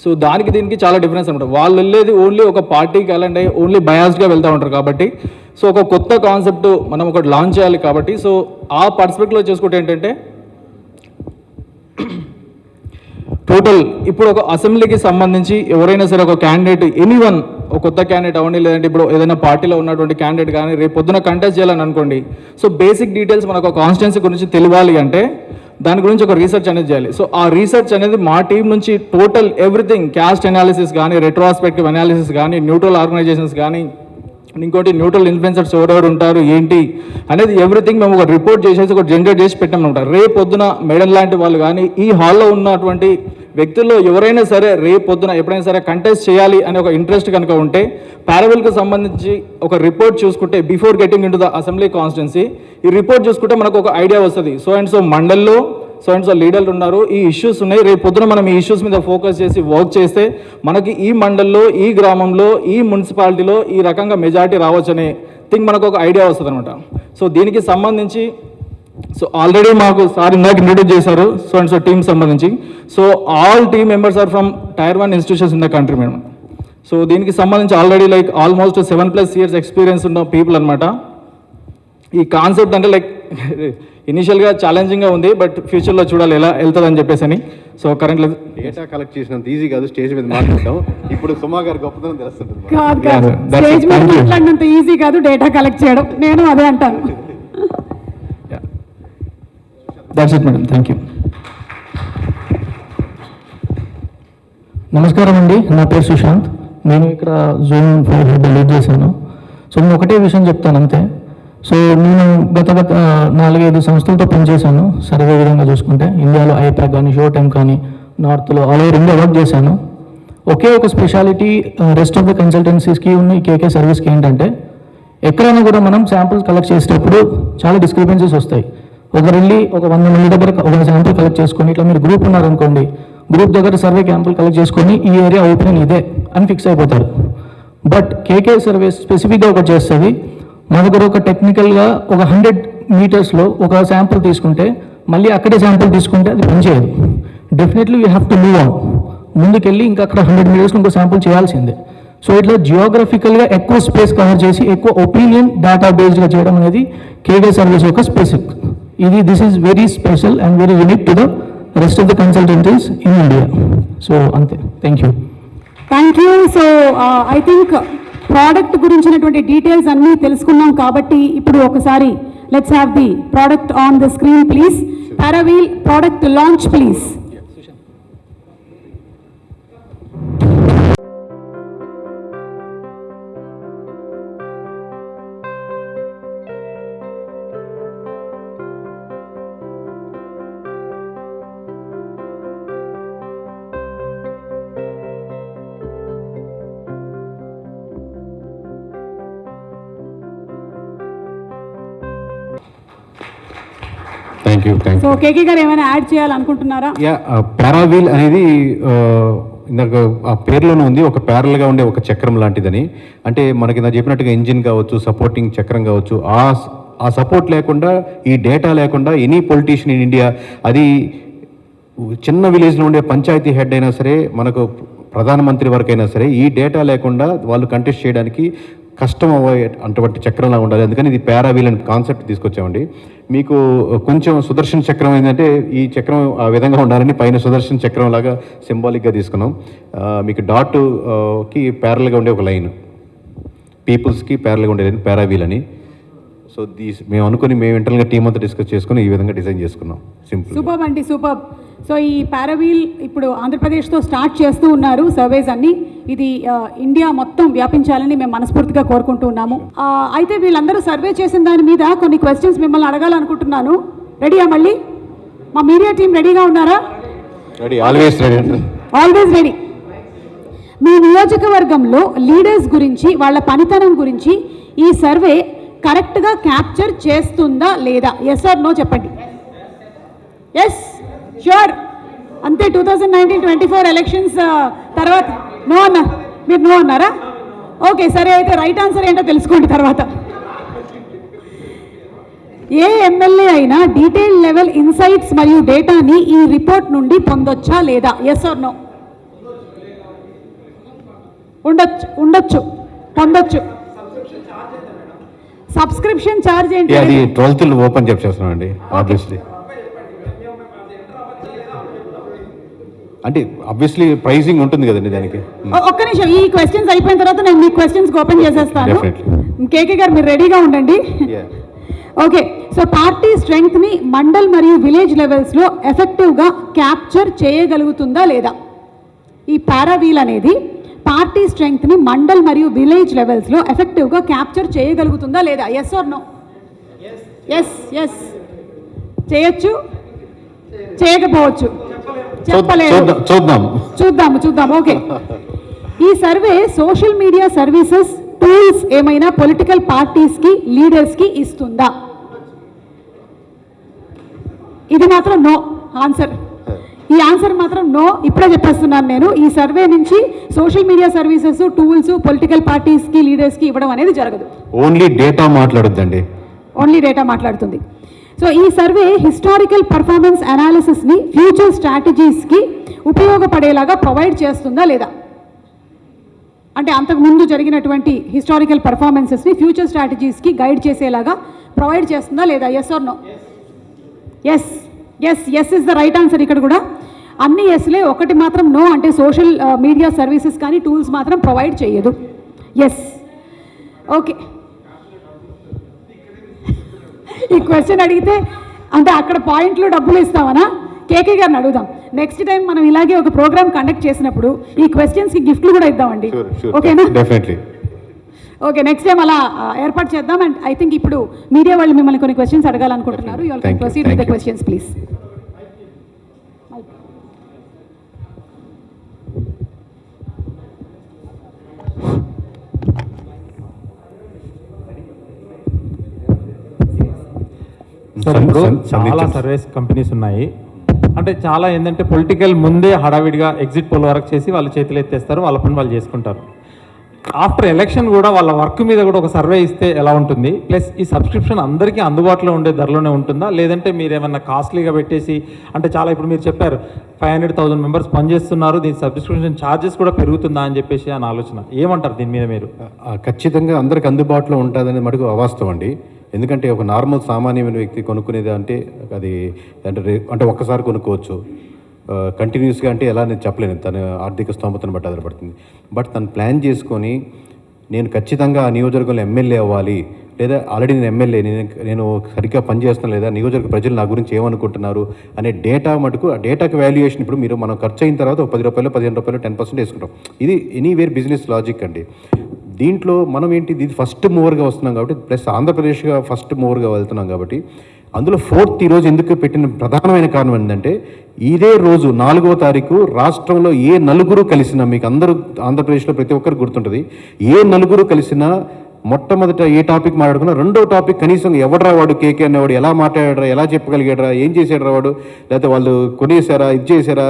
సో దానికి దీనికి చాలా డిఫరెన్స్ అనమాట. వాళ్ళు వెళ్ళేది ఓన్లీ ఒక పార్టీకి అలైండ్ అయ్యి ఓన్లీ బయాస్డ్గా వెళ్తూ ఉంటారు కాబట్టి, సో ఒక కొత్త కాన్సెప్ట్ మనం ఒకటి లాంచ్ చేయాలి కాబట్టి, సో ఆ పర్స్పెక్టివ్లో చేసుకుంటే ఏంటంటే టోటల్ ఇప్పుడు ఒక అసెంబ్లీకి సంబంధించి ఎవరైనా సరే ఒక క్యాండిడేట్, ఎనీవన్, ఒక కొత్త క్యాండిడేట్ అవ్వండి, లేదంటే ఇప్పుడు ఏదైనా పార్టీలో ఉన్నటువంటి క్యాండిడేట్ కానీ రేపు పొద్దున కంటెస్ట్ చేయాలని అనుకోండి. సో బేసిక్ డీటెయిల్స్ మనకు కాన్స్టిట్యున్సీ గురించి తెలియాలి అంటే దాని గురించి ఒక రీసెర్చ్ అనేది చేయాలి. సో ఆ రీసెర్చ్ అనేది మా టీం నుంచి టోటల్ ఎవ్రీథింగ్, క్యాస్ట్ అనాలిసిస్ కానీ, రెట్రోస్పెక్టివ్ అనాలిసిస్ కానీ, న్యూట్రల్ ఆర్గనైజేషన్స్ కానీ, ఇంకోటి న్యూట్రల్ ఇన్ఫ్లుయెన్సర్స్ ఎవరెవరు ఉంటారు ఏంటి అనేది ఎవ్రీథింగ్ మేము ఒక రిపోర్ట్ చేసేసి ఒక జనరేట్ చేసి పెట్టామన్నమాట. రేపు పొద్దున మేడం లాంటి వాళ్ళు కానీ, ఈ హాల్లో ఉన్నటువంటి వ్యక్తుల్లో ఎవరైనా సరే రేపు పొద్దున ఎప్పుడైనా సరే కంటెస్ట్ చేయాలి అనే ఒక ఇంట్రెస్ట్ కనుక ఉంటే పారావీల్కి సంబంధించి ఒక రిపోర్ట్ చూసుకుంటే, before getting in to the assembly constituency, ఈ రిపోర్ట్ చూసుకుంటే మనకు ఒక ఐడియా వస్తుంది. సో అండ్ సో మండల్లో సో అండ్ సో లీడర్లు ఉన్నారు, ఈ ఇష్యూస్ ఉన్నాయి, రేపు పొద్దున మనం ఈ ఇష్యూస్ మీద ఫోకస్ చేసి వర్క్ చేస్తే మనకి ఈ మండల్లో, ఈ గ్రామంలో, ఈ మున్సిపాలిటీలో ఈ రకంగా మెజారిటీ రావచ్చు అనే థింగ్ మనకు ఒక ఐడియా వస్తుంది అనమాట. సో దీనికి సంబంధించి సో ఆల్రెడీ మాకు సార్ ఇందాక ఇంట్రడ్యూస్ చేశారు సో అండ్ సో టీమ్ సంబంధించి. So all team members are from Tier 1 institutions in the country madam. So దీనికి సంబంధించి already like almost 7+ years experience ఉన్న పీపుల్ అనమాట. ఈ కాన్సెప్ట్ అంటే లైక్ ఇనిషియల్గా ఛాలెంజింగ్గా ఉంది, బట్ ఫ్యూచర్లో చూడాలి ఎలా వెళ్తుందని చెప్పేసి. సో కరెంట్లో డేటా కలెక్ట్ చేసినంత ఈజీ కాదు స్టేజ్ మీద మాట్లాడటం. ఇప్పుడు సుమా గారి గొప్పతనం తెలుస్తుంది. స్టేజ్ మీద మాట్లాడినంత ఈజీ కాదు డేటా కలెక్ట్ చేయడం. నేను అదే అంటాను. That's it madam, thank you. నమస్కారం అండి, నా పేరు సుశాంత్. నేను ఇక్కడ జోన్ 5 హెడ్ లీడ్ చేశాను. సో నేను ఒకటే విషయం చెప్తాను అంతే. సో నేను గత 4-5 సంస్థలతో పనిచేశాను సర్వే విధంగా చూసుకుంటే. ఇండియాలో ఐపాక్ కానీ, షో టైమ్ కానీ, నార్త్లో ఆల్ ఓవర్ ఇండియా వర్క్ చేశాను. ఒకే ఒక స్పెషాలిటీ రెస్ట్ ఆఫ్ ద కన్సల్టెన్సీస్కి ఉన్న ఈ కేకే సర్వీస్కి ఏంటంటే, ఎక్కడైనా కూడా మనం శాంపుల్స్ కలెక్ట్ చేసేటప్పుడు చాలా డిస్క్రిపెన్సీస్ వస్తాయి. ఒకరు వెళ్ళి ఒక 100 మంది దగ్గర ఒక శాంపుల్ కలెక్ట్ చేసుకొని, ఇట్లా మీరు గ్రూప్ ఉన్నారనుకోండి, గ్రూప్ దగ్గర సర్వే క్యాంపుల్ కలెక్ట్ చేసుకొని ఈ ఏరియా ఓపెనింగ్ ఇదే అని ఫిక్స్ అయిపోతారు. బట్ కేకే సర్వీస్ స్పెసిఫిక్గా ఒకటి చేస్తుంది. మా దగ్గర ఒక టెక్నికల్గా ఒక 100 మీటర్స్లో ఒక శాంపుల్ తీసుకుంటే మళ్ళీ అక్కడే శాంపుల్ తీసుకుంటే అది పనిచేయదు. Definitely we have to move on, ముందుకెళ్ళి ఇంకా అక్కడ 100 మీటర్స్లో ఇంకో శాంపుల్ చేయాల్సిందే. సో ఇట్లా జియోగ్రఫికల్గా ఎక్కువ స్పేస్ కవర్ చేసి ఎక్కువ ఒపీనియన్ డేటా బేస్డ్గా చేయడం అనేది కేకే సర్వీస్ యొక్క specific. This is very special and very unique to the rest of the consultancies in India. So అంతే, thank you. Thank you. So I think product గురించినటువంటి details అన్నీ తెలుసుకున్నాం కాబట్టి ఇప్పుడు ఒకసారి let's have the product on the screen please. Paraveel product launch please. Thank you. So KK గారు ఏమైనా add చేయాలనుకుంటున్నారా? పారావీల్ అనేది ఇందాక ఆ పేరులోనే ఉంది, ఒక ప్యారల్గా ఉండే ఒక చక్రం లాంటిదని. అంటే మనకి నా చెప్పినట్టుగా ఇంజిన్ కావచ్చు, సపోర్టింగ్ చక్రం కావచ్చు, ఆ సపోర్ట్ లేకుండా, ఈ డేటా లేకుండా ఎనీ పొలిటీషియన్ ఇన్ ఇండియా, అది చిన్న విలేజ్లో ఉండే పంచాయతీ హెడ్ అయినా సరే, మనకు ప్రధానమంత్రి వరకు అయినా సరే, ఈ డేటా లేకుండా వాళ్ళు కంటెస్ట్ చేయడానికి కష్టం అటువంటి చక్రంలా ఉండాలి. అందుకని ఇది పారావీల్ అనే కాన్సెప్ట్ తీసుకొచ్చామండి. మీకు కొంచెం సుదర్శన చక్రం ఏంటంటే, ఈ చక్రం ఆ విధంగా ఉండాలని పైన సుదర్శన చక్రం లాగా సింబాలిక్గా తీసుకున్నాం. మీకు డాట్కి ప్యారల్గా ఉండే ఒక లైన్, పీపుల్స్కి ప్యారల్గా ఉండే లైన్ పారావీల్ అని. సో మేము అనుకుని మేము ఇంటర్నల్గా టీమ్ అంతా డిస్కస్ చేసుకుని ఈ విధంగా డిజైన్ చేసుకున్నాం. సింపుల్. సూపర్ అండి, సూపర్. సో ఈ పారావీల్ ఇప్పుడు ఆంధ్రప్రదేశ్తో స్టార్ట్ చేస్తూ ఉన్నారు సర్వేస్ అన్ని. ఇది ఇండియా మొత్తం వ్యాపించాలని మేము మనస్ఫూర్తిగా కోరుకుంటూ ఉన్నాము. అయితే వీళ్ళందరూ సర్వే చేసిన దాని మీద కొన్ని క్వశ్చన్స్ మిమ్మల్ని అడగాలనుకుంటున్నాను. రెడీయా? మళ్ళీ మా మీడియా టీం రెడీగా ఉన్నారా? Ready, always ready. Always ready. మీ నియోజకవర్గంలో లీడర్స్ గురించి, వాళ్ళ పనితనం గురించి ఈ సర్వే కరెక్ట్గా క్యాప్చర్ చేస్తుందా లేదా? ఎస్ ఆర్ నో చెప్పండి. Yes, sure. అంతే. 2019-24 ఎలక్షన్స్ తర్వాత నో అన్నా, మీరు నో అన్నారా? ఓకే, సరే. అయితే రైట్ ఆన్సర్ ఏంటో తెలుసుకోండి తర్వాత. ఏ ఎమ్మెల్యే అయినా డీటెయిల్ లెవెల్ ఇన్సైట్స్ మరియు డేటాని ఈ రిపోర్ట్ నుండి పొందొచ్చా లేదా? Yes or no? ఉండొచ్చు, పొందొచ్చు. సబ్స్క్రిప్షన్ ఛార్జ్ ఏంటి? అది 12th ఓపెన్ చేస్తున్నామండి. ఆబ్వియస్లీ అంటే ఆబ్వియస్లీ ప్రైజింగ్ ఉంటుంది కదండి దానికి. ఒక్క నిమిషం, ఈ క్వశ్చన్స్ అయిపోయిన తర్వాత నేను మీ క్వశ్చన్స్ ఓపెన్ చేసేస్తాను. కేకే గారు మీరు రెడీగా ఉండండి. ఓకే. సో పార్టీ స్ట్రెంగ్త్ని మండల్ మరియు విలేజ్ లెవెల్స్లో ఎఫెక్టివ్గా క్యాప్చర్ చేయగలుగుతుందా లేదా? ఈ పారావీల్ అనేది పార్టీ స్ట్రెంగ్త్ని మండల్ మరియు విలేజ్ లెవెల్స్లో ఎఫెక్టివ్గా క్యాప్చర్ చేయగలుగుతుందా లేదా? Yes or no? Yes, yes. చేయొచ్చు, చేయకపోవచ్చు, చెప్పలేదు. చూద్దాము. ఓకే. ఈ survey social media services tools ఏమైనా పొలిటికల్ పార్టీస్కి, లీడర్స్కి ఇస్తుందా? ఇది మాత్రం నో ఆన్సర్. ఈ ఆన్సర్ మాత్రం నో. ఇప్పుడే చెప్పేస్తున్నాను నేను. ఈ సర్వే నుంచి social media services, tools political పార్టీస్కి, లీడర్స్కి ఇవ్వడం అనేది జరగదు. ఓన్లీ డేటా మాట్లాడుద్దండి. ఓన్లీ డేటా మాట్లాడుతుంది. సో ఈ సర్వే హిస్టారికల్ పర్ఫార్మెన్స్ అనాలిసిస్ని ఫ్యూచర్ స్ట్రాటజీస్కి ఉపయోగపడేలాగా ప్రొవైడ్ చేస్తుందా లేదా? అంటే అంతకుముందు జరిగినటువంటి హిస్టారికల్ పర్ఫార్మెన్సెస్ని ఫ్యూచర్ స్ట్రాటజీస్కి గైడ్ చేసేలాగా ప్రొవైడ్ చేస్తుందా లేదా? Yes or no? Yes, yes, yes is the right answer. ఇక్కడ కూడా అన్ని ఎస్లే, ఒకటి మాత్రం నో. అంటే సోషల్ మీడియా సర్వీసెస్ కానీ టూల్స్ మాత్రం ప్రొవైడ్ చేయదు. ఎస్. ఓకే. ఈ క్వశ్చన్ అడిగితే అంటే అక్కడ పాయింట్లు డబ్బులు ఇస్తామనా? కేకే గారిని అడుగుదాం. నెక్స్ట్ టైం మనం ఇలాగే ఒక ప్రోగ్రామ్ కండక్ట్ చేసినప్పుడు ఈ క్వశ్చన్స్కి గిఫ్ట్లు కూడా ఇద్దామండి. ఓకేనా? డెఫినెట్లీ. ఓకే, నెక్స్ట్ టైం అలా ఏర్పాటు చేద్దాం. అండ్ ఐ థింక్ ఇప్పుడు మీడియా వాళ్ళు మిమ్మల్ని కొన్ని క్వశ్చన్స్ అడగాలనుకుంటున్నారు. You all can proceed with the questions please. Sir ఇప్పుడు చాలా సర్వీస్ కంపెనీస్ ఉన్నాయి. అంటే చాలా ఏంటంటే పొలిటికల్ ముందే హడావిడిగా ఎగ్జిట్ పోల్ వర్క్ చేసి వాళ్ళు చేతులు ఎత్తేస్తారు, వాళ్ళ పని వాళ్ళు చేసుకుంటారు. ఆఫ్టర్ ఎలక్షన్ కూడా వాళ్ళ వర్క్ మీద కూడా ఒక సర్వే ఇస్తే ఎలా ఉంటుంది? ప్లస్ ఈ సబ్స్క్రిప్షన్ అందరికీ అందుబాటులో ఉండే ధరలోనే ఉంటుందా, లేదంటే మీరు ఏమన్నా కాస్ట్లీగా పెట్టేసి, అంటే చాలా ఇప్పుడు మీరు చెప్పారు 500,000 మెంబర్స్ పనిచేస్తున్నారు, దీని సబ్స్క్రిప్షన్ ఛార్జెస్ కూడా పెరుగుతుందా అని చెప్పేసి అని ఆలోచన, ఏమంటారు దీని మీద మీరు? ఖచ్చితంగా అందరికి అందుబాటులో ఉంటుందనే మటుకు అవాస్తవం అండి. ఎందుకంటే ఒక నార్మల్ సామాన్యమైన వ్యక్తి కొనుక్కునేది అంటే అది అంటే ఒక్కసారి కొనుక్కోవచ్చు, కంటిన్యూస్గా అంటే ఎలా నేను చెప్పలేను, తన ఆర్థిక స్తోమతను బట్టి ఆధారపడుతుంది. బట్ తను ప్లాన్ చేసుకొని నేను ఖచ్చితంగా ఆ నియోజకవర్గంలో ఎమ్మెల్యే అవ్వాలి, లేదా ఆల్రెడీ నేను ఎమ్మెల్యే, నేను సరిగ్గా పనిచేస్తాను, లేదా నియోజకవర్గ ప్రజలు నా గురించి ఏమనుకుంటున్నారు అనే డేటా మటుకు, ఆ డేటాకి వాల్యుయేషన్ ఇప్పుడు మీరు మనం ఖర్చు అయిన తర్వాత ఒక ₹10, ₹15, 10% వేసుకుంటాం. ఇది ఎనీవేర్ బిజినెస్ లాజిక్ అండి. దీంట్లో మనం ఏంటి, ఇది ఫస్ట్ మూవర్గా వస్తున్నాం కాబట్టి, ప్లస్ ఆంధ్రప్రదేశ్గా ఫస్ట్ మూవర్గా వెళ్తున్నాం కాబట్టి, అందులో 4th ఈరోజు ఎందుకు పెట్టిన ప్రధానమైన కారణం ఏంటంటే, ఇదే రోజు 4వ తారీఖు రాష్ట్రంలో ఏ నలుగురు కలిసినా, మీకు అందరూ ఆంధ్రప్రదేశ్లో ప్రతి ఒక్కరు గుర్తుంటుంది, ఏ నలుగురు కలిసినా మొట్టమొదట ఏ టాపిక్ మాట్లాడుకున్నా రెండో టాపిక్ కనీసం ఎవడరా వాడు కేకే అనేవాడు, ఎలా మాట్లాడారా, ఎలా చెప్పగలిగాడరా, ఏం చేశాడు వాడు, లేకపోతే వాళ్ళు కొనేసారా, ఇది చేశారా,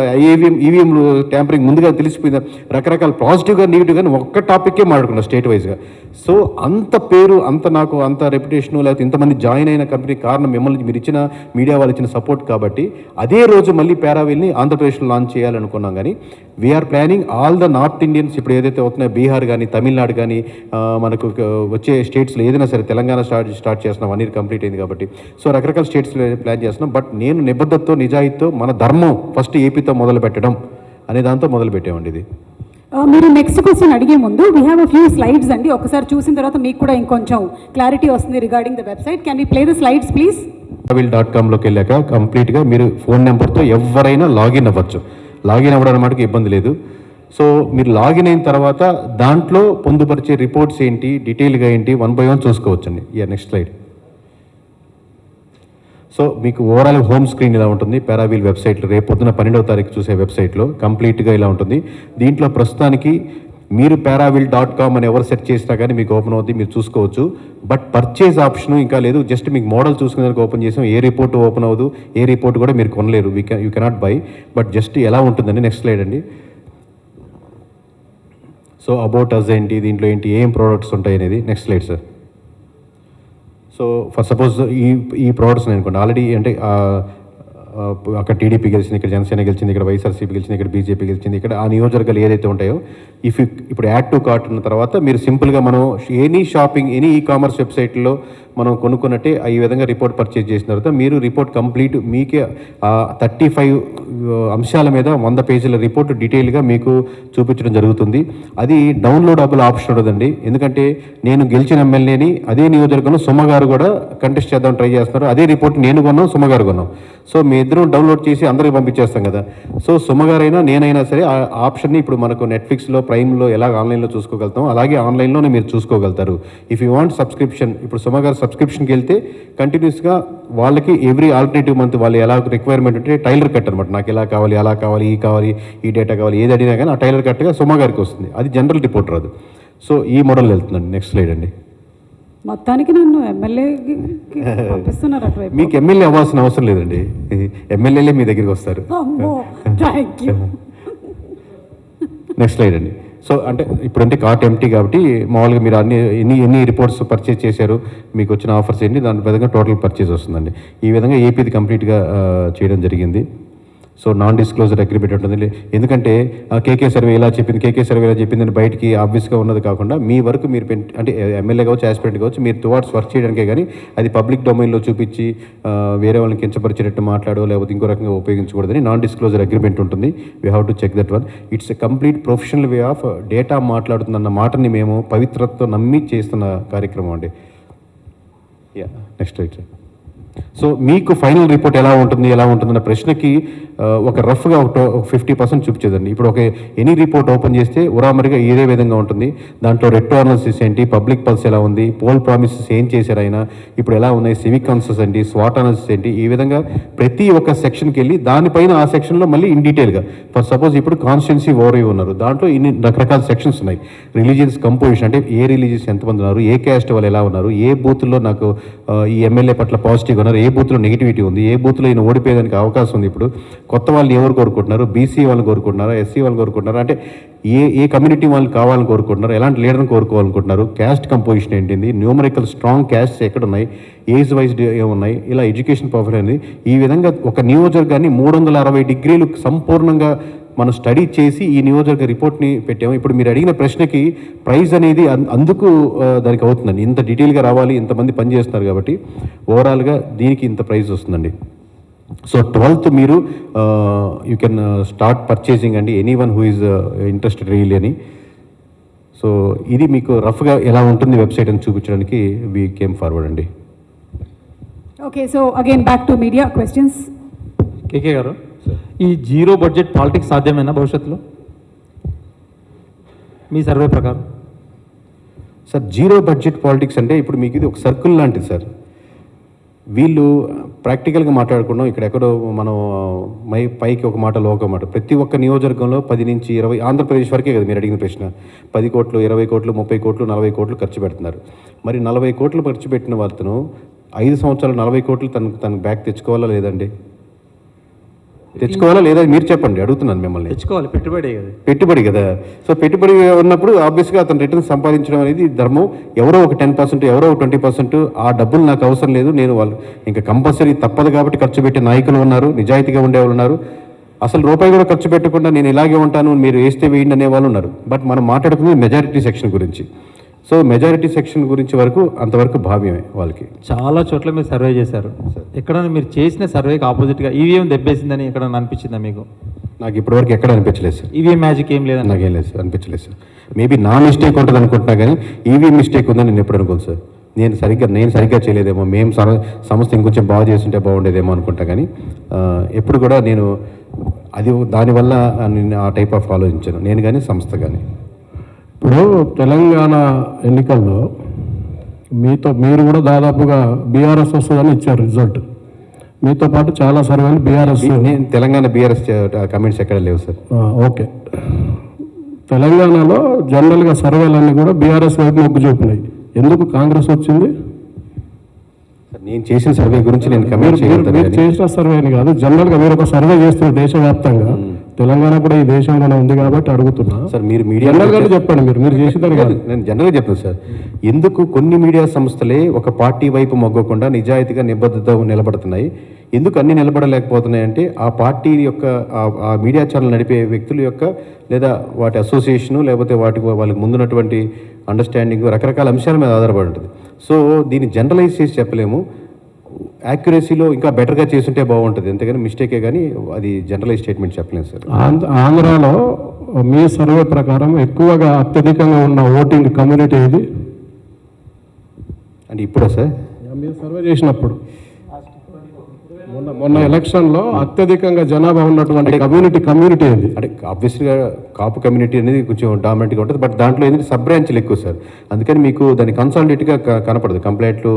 ఈవీఎంలు ట్యాంపరింగ్ ముందుగా తెలిసిపోయిందా, రకరకాల పాజిటివ్గా నెగిటివ్గా ఒక్క టాపిక్కే మాట్లాడుకున్నా స్టేట్ వైజ్గా. సో అంత పేరు, నాకు అంత రెప్యుటేషను, లేకపోతే ఇంతమంది జాయిన్ అయిన కంపెనీ కారణం మిమ్మల్ని మీరు ఇచ్చిన మీడియా వాళ్ళు ఇచ్చిన సపోర్ట్ కాబట్టి, అదే రోజు మళ్ళీ పారావీల్ని ఆంధ్రప్రదేశ్లో లాంచ్ చేయాలనుకున్నాం. కానీ we are planning all the north Indians, ఇప్పుడు ఏదైతే అవుతున్నాయో బీహార్ కానీ తమిళనాడు కానీ మనకు వచ్చే స్టేట్స్లో ఏదైనా సరే, తెలంగాణ స్టార్ట్ చేస్తున్నాం, 1 year కంప్లీట్ అయింది కాబట్టి, సో రకరకాల స్టేట్స్లో ప్లాన్ చేస్తున్నాం. బట్ నేను నిబద్ధతతో, నిజాయితీతో, మన ధర్మం ఫస్ట్ ఏపీతో మొదలు పెట్టడం అనే దాంతో మొదలు పెట్టామండి ఇది. మీరు నెక్స్ట్ క్వశ్చన్ అడిగే ముందు we have a few slides అండి. ఒకసారి చూసిన తర్వాత మీకు కూడా ఇంకొంచెం క్లారిటీ వస్తుంది regarding the website. Can we play the slides please? paraveel.comలోకి వెళ్ళాక కంప్లీట్గా మీరు ఫోన్ నెంబర్తో ఎవరైనా లాగిన్ అవ్వచ్చు. లాగిన్ అవ్వడం అన్నమాట ఇబ్బంది లేదు. సో మీరు లాగిన్ అయిన తర్వాత దాంట్లో పొందుపరిచే రిపోర్ట్స్ ఏంటి, డీటెయిల్గా ఏంటి, 1 by 1 చూసుకోవచ్చండి. Next slide. సో మీకు ఓవరాల్ హోమ్ స్క్రీన్ ఇలా ఉంటుంది పారావీల్ వెబ్సైట్లో. రేపు పొద్దున 12వ తారీఖు చూసే వెబ్సైట్లో కంప్లీట్గా ఇలా ఉంటుంది. దీంట్లో ప్రస్తుతానికి మీరు paraveel.com అని ఎవరు సెర్చ్ చేసినా కానీ మీకు ఓపెన్ అవుతుంది, మీరు చూసుకోవచ్చు. బట్ పర్చేజ్ ఆప్షన్ ఇంకా లేదు. జస్ట్ మీకు మోడల్ చూసుకునేందుకు ఓపెన్ చేసాం. ఏ రిపోర్ట్ ఓపెన్ అవ్వదు, ఏ రిపోర్ట్ కూడా మీరు కొనలేరు, you cannot buy. But just ఎలా ఉంటుందండి. నెక్స్ట్ స్లైడ్ అండి. సో అబౌట్ అస్ ఏంటి, దీంట్లో ఏంటి, ఏం ప్రోడక్ట్స్ ఉంటాయి అనేది. Next slide sir. So for suppose ఈ ప్రోడక్ట్స్ అనుకోండి, ఆల్రెడీ అంటే అక్కడ టీడీపీ గెలిచింది, ఇక్కడ జనసేన గెలిచింది, ఇక్కడ వైఎస్ఆర్సీపీ గెలిచింది, ఇక్కడ బీజేపీ గెలిచింది, ఇక్కడ ఆ నియోజకవర్గాలు ఏదైతే ఉంటాయో ఇప్పుడు యాడ్ టు కార్ట్ ఉన్న తర్వాత మీరు సింపుల్గా మనం any shopping, any e commerce వెబ్సైట్లో మనం కొనుక్కున్నట్టే ఈ విధంగా రిపోర్ట్ పర్చేజ్ చేసిన తర్వాత మీరు రిపోర్ట్ కంప్లీట్ మీకే 35 అంశాల మీద 100 పేజీల రిపోర్ట్ డీటెయిల్గా మీకు చూపించడం జరుగుతుంది. అది డౌన్లోడబుల్ ఆప్షన్ ఉండదండి. ఎందుకంటే నేను గెలిచిన ఎమ్మెల్యేని అదే నియోజకవర్గంలో సుమ్మగారు కూడా కంటెస్ట్ చేద్దాం ట్రై చేస్తున్నారు. అదే రిపోర్ట్ నేను కొన్నాం, సుమ్మగారు కొన్నాం. సో మీ ఇద్దరం డౌన్లోడ్ చేసి అందరికి పంపించేస్తాం కదా. సో సుమ్మగారైనా నేనైనా సరే ఆ ఆప్షన్ని ఇప్పుడు మనకు నెట్ఫ్లిక్స్లో, ప్రైమ్లో ఎలా ఆన్లైన్లో చూసుకోగలుగుతాం, అలాగే ఆన్లైన్లోనే మీరు చూసుకోగలుగుతారు. ఇఫ్ యూ వాంట్ సబ్స్క్రిప్షన్, ఇప్పుడు సుమ్మగారు సబ్స్క్రిప్షన్కి వెళ్తే కంటిన్యూస్గా వాళ్ళకి ఎవ్రీ ఆల్టర్నేటివ్ మంత్ వాళ్ళు ఎలా రిక్వైర్మెంట్ ఉంటే టైలర్ కట్ అనమాట, నాకు ఎలా కావాలి, అలా కావాలి, ఈ డేటా కావాలి, ఏది అడిగినా కానీ ఆ టైలర్ కట్గా సుమ్మగారికి వస్తుంది. అది జనరల్ రిపోర్ట్ రాదు. సో ఈ మోడల్ వెళ్తుందండి. నెక్స్ట్ స్లైడ్ అండి. మొత్తానికి నన్ను ఎమ్మెల్యే పంపిస్తున్నారు అటువైపు. మీకు ఎమ్మెల్యే అవ్వాల్సిన అవసరం లేదండి, ఎమ్మెల్యేలే మీ దగ్గరికి వస్తారు. Thank you. నెక్స్ట్ స్లైడ్ అండి. సో అంటే ఇప్పుడంటే కార్ట్ ఎంటీ కాబట్టి మామూలుగా మీరు ఎన్ని రిపోర్ట్స్ పర్చేజ్ చేశారు, మీకు వచ్చిన ఆఫర్స్ ఏంటి, దాని విధంగా టోటల్ పర్చేజ్ వస్తుందండి. ఈ విధంగా ఏపీది కంప్లీట్గా చేయడం జరిగింది. సో నాన్ డిస్క్లోజర్ అగ్రిమెంట్ ఉంటుంది. ఎందుకంటే కేకే సర్వే ఇలా చెప్పింది అని బయటికి ఆబ్వియస్గా ఉన్నది కాకుండా మీ వరకు మీరు అంటే ఎమ్మెల్యే కావచ్చు, ఆస్పిరెంట్ కావచ్చు, మీరు టువార్డ్స్ వర్క్ చేయడానికే కానీ అది పబ్లిక్ డొమైన్లో చూపించి వేరే వాళ్ళని కించపరిచేటట్టు మాట్లాడో లేకపోతే ఇంకో రకంగా ఉపయోగించకూడదని నాన్ డిస్క్లోజర్ అగ్రిమెంట్ ఉంటుంది. We have to check that one. It's a complete professional way of data మాట్లాడుతుందన్న మాటని మేము పవిత్రతతో నమ్మి చేస్తున్న కార్యక్రమం అండి. Next right sir. సో మీకు ఫైనల్ రిపోర్ట్ ఎలా ఉంటుందన్న ప్రశ్నకి ఒక రఫ్గా ఒక 50% చూపించేదండి. ఇప్పుడు ఒక ఎనీ రిపోర్ట్ ఓపెన్ చేస్తే ఉరామరిగా ఇదే విధంగా ఉంటుంది. దాంట్లో రెట్రో అనాలిసిస్ ఏంటి, పబ్లిక్ పల్స్ ఎలా ఉంది, పోల్ ప్రామిసెస్ ఏం చేశారు ఆయన, ఇప్పుడు ఎలా ఉన్నాయి, సివిక్ కన్సెస్ ఏంటి, స్వాట్ అనాలిసిస్ ఏంటి, ఈ విధంగా ప్రతి ఒక్క సెక్షన్కి వెళ్ళి దానిపైన ఆ సెక్షన్లో మళ్ళీ ఇన్ డీటెయిల్గా ఫర్ సపోజ్ ఇప్పుడు కాన్స్టిట్యున్సీ ఓవర్వ్యూ ఉన్నారు, దాంట్లో ఇన్ని రకరకాల సెక్షన్స్ ఉన్నాయి. రిలీజియన్స్ కంపోజిషన్ అంటే ఏ రిలీజియస్ ఎంతమంది ఉన్నారు, ఏ క్యాస్ట్ వాళ్ళు ఎలా ఉన్నారు, ఏ బూత్లో నాకు ఈ ఎమ్మెల్యే పట్ల పాజిటివ్ ఉన్నారు, ఏ బూత్లో నెగిటివిటీ ఉంది, ఏ బూత్లో ఈయన ఓడిపోయేదానికి అవకాశం ఉంది, ఇప్పుడు కొత్త వాళ్ళు ఎవరు కోరుకుంటున్నారు, బీసీ వాళ్ళు కోరుకుంటున్నారా, ఎస్సీ వాళ్ళు కోరుకుంటున్నారా, అంటే ఏ కమ్యూనిటీ వాళ్ళు కావాలని కోరుకుంటున్నారు, ఎలాంటి లీడర్ని కోరుకోవాలనుకుంటున్నారు, క్యాస్ట్ కంపోజిషన్ ఏంటింది, న్యూమరికల్ స్ట్రాంగ్ క్యాస్ట్స్ ఎక్కడున్నాయి, ఏజ్ వైజ్డ్ ఏమున్నాయి, ఇలా ఎడ్యుకేషన్ ప్రొఫైల్ అనేది ఈ విధంగా ఒక నియోజకవర్గాన్ని 360 డిగ్రీలు సంపూర్ణంగా మనం స్టడీ చేసి ఈ నియోజకవర్గ రిపోర్ట్ని పెట్టాము. ఇప్పుడు మీరు అడిగిన ప్రశ్నకి ప్రైజ్ అనేది అందుకు దానికి అవుతుందండి. ఇంత డీటెయిల్గా రావాలి, ఇంతమంది పని చేస్తున్నారు కాబట్టి ఓవరాల్గా దీనికి ఇంత ప్రైజ్ వస్తుందండి. సో 12th మీరు యూ కెన్ స్టార్ట్ పర్చేసింగ్ అండి, any one who is interested really అని. సో ఇది మీకు రఫ్గా ఎలా ఉంటుంది వెబ్సైట్ అని చూపించడానికి వీ కేమ్ ఫార్వర్డ్ అండి. Okay, so again back to media questions. KK గారు, ఈ జీరో బడ్జెట్ పాలిటిక్స్ సాధ్యమేనా భవిష్యత్తులో మీ సర్వే ప్రకారం? సార్ జీరో బడ్జెట్ పాలిటిక్స్ అంటే ఇప్పుడు మీకు ఇది ఒక సర్కిల్ లాంటిది సార్. వీళ్ళు ప్రాక్టికల్గా మాట్లాడుకున్నాం, ఇక్కడెక్కడో మనం పైకి ఒక మాట ఒక మాట. ప్రతి ఒక్క నియోజకవర్గంలో 10 నుంచి 20, ఆంధ్రప్రదేశ్ వరకే కదా మీరు అడిగిన ప్రశ్న, 10 కోట్లు, 20 కోట్లు, 30 కోట్లు, 40 కోట్లు ఖర్చు పెడుతున్నారు. మరి 40 కోట్లు ఖర్చు పెట్టిన వాళ్ళను 5 సంవత్సరాలు 40 కోట్లు తనకు బ్యాక్ తెచ్చుకోవాలా లేదండి? తెచ్చుకోవాలా లేదా మీరు చెప్పండి, అడుగుతున్నాను మిమ్మల్ని. తెచ్చుకోవాలి, పెట్టుబడి కదా. సో పెట్టుబడి ఉన్నప్పుడు ఆబ్వియస్గా అతను రిటర్న్ సంపాదించడం అనేది ధర్మం. ఎవరో ఒక 10%, ఎవరో ఒక 20%, ఆ డబ్బులు నాకు అవసరం లేదు, నేను వాళ్ళు ఇంకా కంపల్సరీ తప్పదు కాబట్టి ఖర్చు పెట్టే నాయకులు ఉన్నారు, నిజాయితీగా ఉండేవాళ్ళు ఉన్నారు. అసలు రూపాయి కూడా ఖర్చు పెట్టకుండా నేను ఇలాగే ఉంటాను, మీరు వేస్తే వేయండి అనే వాళ్ళు ఉన్నారు. బట్ మనం మాట్లాడుకునేది మెజారిటీ సెక్షన్ గురించి. సో మెజారిటీ సెక్షన్ గురించి వరకు అంతవరకు భావ్యమే వాళ్ళకి. చాలా చోట్ల మీరు సర్వే చేశారు, ఎక్కడైనా మీరు చేసిన సర్వేకి ఆపోజిట్గా ఈవీఎం దెబ్బేసిందని ఎక్కడైనా అనిపించిందా మీకు? నాకు ఇప్పటివరకు ఎక్కడ అనిపించలేదు సార్. ఈవీఎం మ్యాజిక్ ఏం లేదని నాకేం లేదు సార్, అనిపించలేదు సార్. మేబీ నా మిస్టేక్ ఉంటుంది అనుకుంటున్నా కానీ ఈవీఎం మిస్టేక్ ఉందని నేను ఎప్పుడు అనుకోను సార్. నేను సరిగ్గా చేయలేదేమో, మేము సంస్థ ఇంకొంచెం బాగా చేస్తుంటే బాగుండేదేమో అనుకుంటా. కానీ ఎప్పుడు కూడా నేను దానివల్ల నేను ఆ టైప్ ఆఫ్ ఆలోచించాను, నేను కానీ సంస్థ కానీ. ఇప్పుడు తెలంగాణ ఎన్నికల్లో మీరు కూడా దాదాపుగా బీఆర్ఎస్ వస్తుందని ఇచ్చారు రిజల్ట్. మీతో పాటు చాలా సర్వేలు బీఆర్ఎస్. నేను తెలంగాణ బీఆర్ఎస్ కమెంట్స్ ఎక్కడ లేవు సార్. ఓకే, తెలంగాణలో జనరల్గా సర్వేలన్నీ కూడా బీఆర్ఎస్ వైపు మొగ్గు చూపినాయి. ఎందుకు కాంగ్రెస్ వచ్చింది? నేను చేసిన సర్వే గురించి నేను మీరు చేసిన సర్వే అని కాదు, జనరల్గా మీరు ఒక సర్వే చేస్తున్నారు దేశవ్యాప్తంగా, తెలంగాణ కూడా ఈ దేశంలోనే ఉంది కాబట్టి అడుగుతున్నా సార్. మీరు మీడియా చెప్పండి, మీరు చేసేదాన్ని కాదు, నేను జనరల్గా చెప్తాను సార్. ఎందుకు కొన్ని మీడియా సంస్థలే ఒక పార్టీ వైపు మొగ్గకుండా నిజాయితీగా నిబద్ధత నిలబడుతున్నాయి, ఎందుకు అన్ని నిలబడలేకపోతున్నాయి అంటే ఆ పార్టీ యొక్క ఆ మీడియా ఛానల్ నడిపే వ్యక్తుల యొక్క లేదా వాటి అసోసియేషను లేకపోతే వాళ్ళకి ముందున్నటువంటి అండర్స్టాండింగ్ రకరకాల అంశాల మీద ఆధారపడి ఉంటుంది. సో దీన్ని జనరలైజ్ చేసి చెప్పలేము, యాక్యురసీలో ఇంకా బెటర్గా చేస్తుంటే బాగుంటుంది, అంతేగాని మిస్టేకే కానీ అది జనరలైజ్ స్టేట్మెంట్ చెప్పలేము సార్. ఆంధ్రాలో మీ సర్వే ప్రకారం ఎక్కువగా అత్యధికంగా ఉన్న ఓటింగ్ కమ్యూనిటీ ఏది అంటే ఇప్పుడా సార్? మీరు సర్వే చేసినప్పుడు మొన్న ఎలక్షన్లో అత్యధికంగా జనాభా ఉన్నటువంటి కమ్యూనిటీ ఏది? అంటే ఆబ్వియస్గా కాపు కమ్యూనిటీ అనేది కొంచెం డామినెంట్గా ఉంటుంది. బట్ దాంట్లో ఏంటంటే సబ్ బ్రాంచ్లు ఎక్కువ సార్, అందుకని మీకు దాని కన్సాలిడేట్గా కనపడదు compared to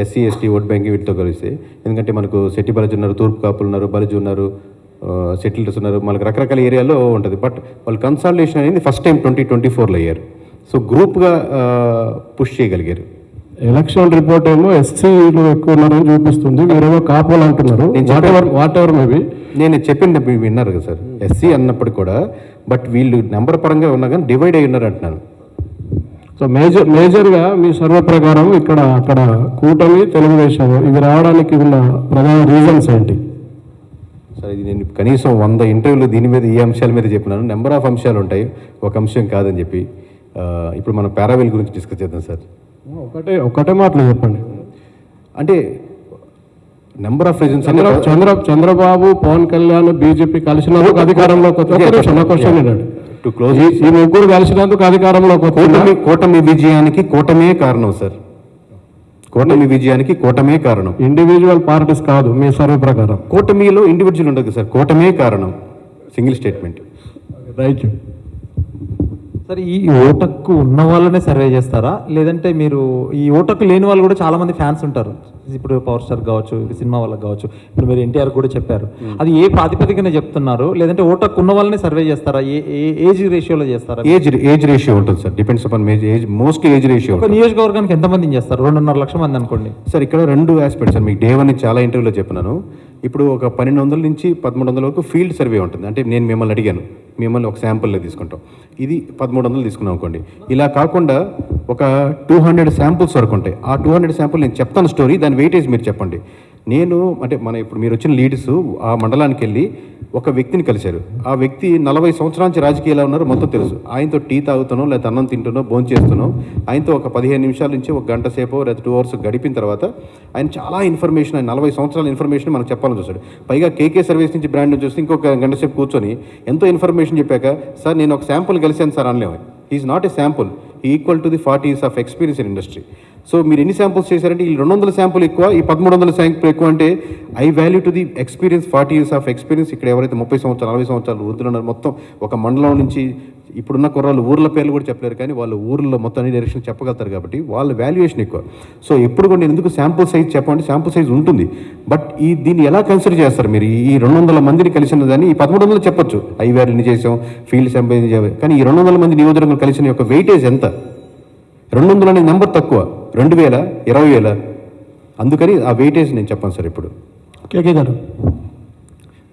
SC ST vote bank వీటితో కలిస్తే. ఎందుకంటే మనకు సెట్టి బలజు ఉన్నారు, తూర్పు కాపులు ఉన్నారు, బలజు ఉన్నారు, సెటిల్స్ ఉన్నారు, మనకు రకరకాల ఏరియాలో ఉంటుంది. బట్ వాళ్ళు కన్సాలిడేషన్ అనేది ఫస్ట్ టైం 2024లో అయ్యారు. సో గ్రూప్గా పుష్ చేయగలిగారు. ఎలక్షన్ రిపోర్ట్ ఏమో ఎస్సీలు ఎక్కువ ఉన్నారని చూపిస్తుంది, మీరేమో కాపులు అంటున్నారు. వాట్ ఎవర్ మేబీ నేను చెప్పింది విన్నారు కదా సార్, ఎస్సీ అన్నప్పుడు కూడా బట్ వీళ్ళు నెంబర్ పరంగా ఉన్నా కానీ డివైడ్ అయి ఉన్నారు అంటున్నాను. సో మేజర్గా మీ సర్వే ప్రకారం అక్కడ కూటమి తెలుగుదేశం ఇవి రావడానికి ఉన్న ప్రధాన రీజన్స్ ఏంటి సార్? ఇది నేను కనీసం 100 ఇంటర్వ్యూలు దీని మీద ఈ అంశాల మీద చెప్పినాను. నెంబర్ ఆఫ్ అంశాలు ఉంటాయి, ఒక అంశం కాదని చెప్పి. ఇప్పుడు మనం పారావెల్ గురించి డిస్కస్ చేద్దాం సార్. ఒకటే మాటలు చెప్పండి. అంటే number of reasons Chandrababu, Pawan Kalyan, BJP కలిసినందుకు అధికారంలోకి ఈ ముగ్గురు కలిసినందుకు అధికారంలోకి కూటమి విజయానికి కూటమే కారణం సార్. కూటమి విజయానికి కూటమే కారణం. ఇండివిజువల్ పార్టీస్ కాదు మీ సర్వే ప్రకారం. కూటమిలో ఇండివిజువల్ ఉండదు సార్, కూటమే కారణం. Single statement. రైట్. సరే, ఈ ఓటక్కు ఉన్న వాళ్ళనే సర్వే చేస్తారా, లేదంటే మీరు ఈ ఓటక్కు లేని వాళ్ళు కూడా చాలా మంది ఫ్యాన్స్ ఉంటారు, ఇప్పుడు పవర్ స్టార్ కావచ్చు, సినిమా వాళ్ళకి కావచ్చు, ఇప్పుడు మీరు ఎన్టీఆర్ కూడా చెప్పారు, అది ఏ ప్రాతిపదికన చెప్తున్నారు, లేదంటే ఓటక్కు ఉన్న వాళ్ళనే సర్వే చేస్తారా, ఏజ్ రేషియోలో చేస్తారా? ఏజ్ రేషియో ఉంటుంది sir, depends upon age, mostly age ratio. ఒక నియోజకవర్గానికి ఎంతమందిని చేస్తారు? 2.5 లక్షల మంది అనుకోండి సార్. ఇక్కడ 2 ఆస్పెక్ట్స్ సార్, మీకు డే 1 చాలా ఇంటర్వ్యూలో చెప్పినాను. ఇప్పుడు ఒక 1200 నుంచి 1300 వరకు ఫీల్డ్ సర్వే ఉంటుంది. అంటే నేను మిమ్మల్ని అడిగాను, మిమ్మల్ని ఒక శాంపుల్లో తీసుకుంటాం, ఇది 1300 తీసుకున్నాం అనుకోండి. ఇలా కాకుండా ఒక 200 శాంపుల్స్ వరకు ఉంటాయి. ఆ 200 శాంపుల్ నేను చెప్తాను స్టోరీ, దాని వెయిటేజ్ మీరు చెప్పండి. నేను అంటే ఇప్పుడు మీరు వచ్చిన లీడర్స్ ఆ మండలానికి వెళ్ళి ఒక వ్యక్తిని కలిశారు. ఆ వ్యక్తి 40 సంవత్సరాల నుంచి రాజకీయాల్లో ఉన్నారు, మొత్తం తెలుసు. ఆయనతో టీ తాగుతానో లేదా అన్నం తింటానో భోజనం చేస్తున్నాం, ఆయనతో ఒక 15 నిమిషాల నుంచి ఒక గంట సేపు లేదా 2 అవర్స్ గడిపిన తర్వాత ఆయన చాలా ఇన్ఫర్మేషన్, ఆయన 40 సంవత్సరాల ఇన్ఫర్మేషన్ మనకు చెప్పాలని చూస్తాడు. పైగా కేకే సర్వీస్ నుంచి బ్రాండ్ చూస్తే ఇంకొక గంట సేపు కూర్చొని ఎంతో ఇన్ఫర్మేషన్ చెప్పాక, సార్ నేను ఒక శాంపుల్ కలిసాను సార్ అనలేము. Is not a sample, equal to the 40 years of experience in industry. So మీరు ఎన్ని శాంపుల్స్ చేశారంటే ఈ 200 శాంపుల్ ఎక్కువ, ఈ 1300 శాంపుల్ ఎక్కువ. అంటే I value to the experience, 40 years of experience. ఇక్కడ ఎవరైతే 30 సంవత్సరాలు 40 సంవత్సరాలు వృద్ధులు ఉన్నారు, మొత్తం ఒక మండలం నుంచి ఇప్పుడున్న కుర్రాళ్ళు ఊర్ల పేర్లు కూడా చెప్పలేరు, కానీ వాళ్ళు ఊర్లో మొత్తం అన్ని డైరెక్షన్ చెప్పగలుగుతారు కాబట్టి వాళ్ళ వాల్యుయేషన్ ఎక్కువ. సో ఎప్పుడు కూడా నేను ఎందుకు శాంపుల్ సైజ్ చెప్పండి, శాంపుల్ సైజ్ ఉంటుంది, బట్ దీన్ని ఎలా కన్సిడర్ చేస్తారు మీరు? ఈ 200 మందిని కలిసిన దాన్ని ఈ 1300 చెప్పొచ్చు, ఐవేర్ని చేసాం, ఫీల్డ్ శాంపుల్ చేయాలి, కానీ ఈ 200 మంది నియోజకవర్గం కలిసిన యొక్క వెయిటేజ్ ఎంత? 200 అనే నెంబర్ తక్కువ, 2000, 20,000. అందుకని ఆ వెయిటేజ్ నేను చెప్పాను సార్. ఇప్పుడు కేకే గారు,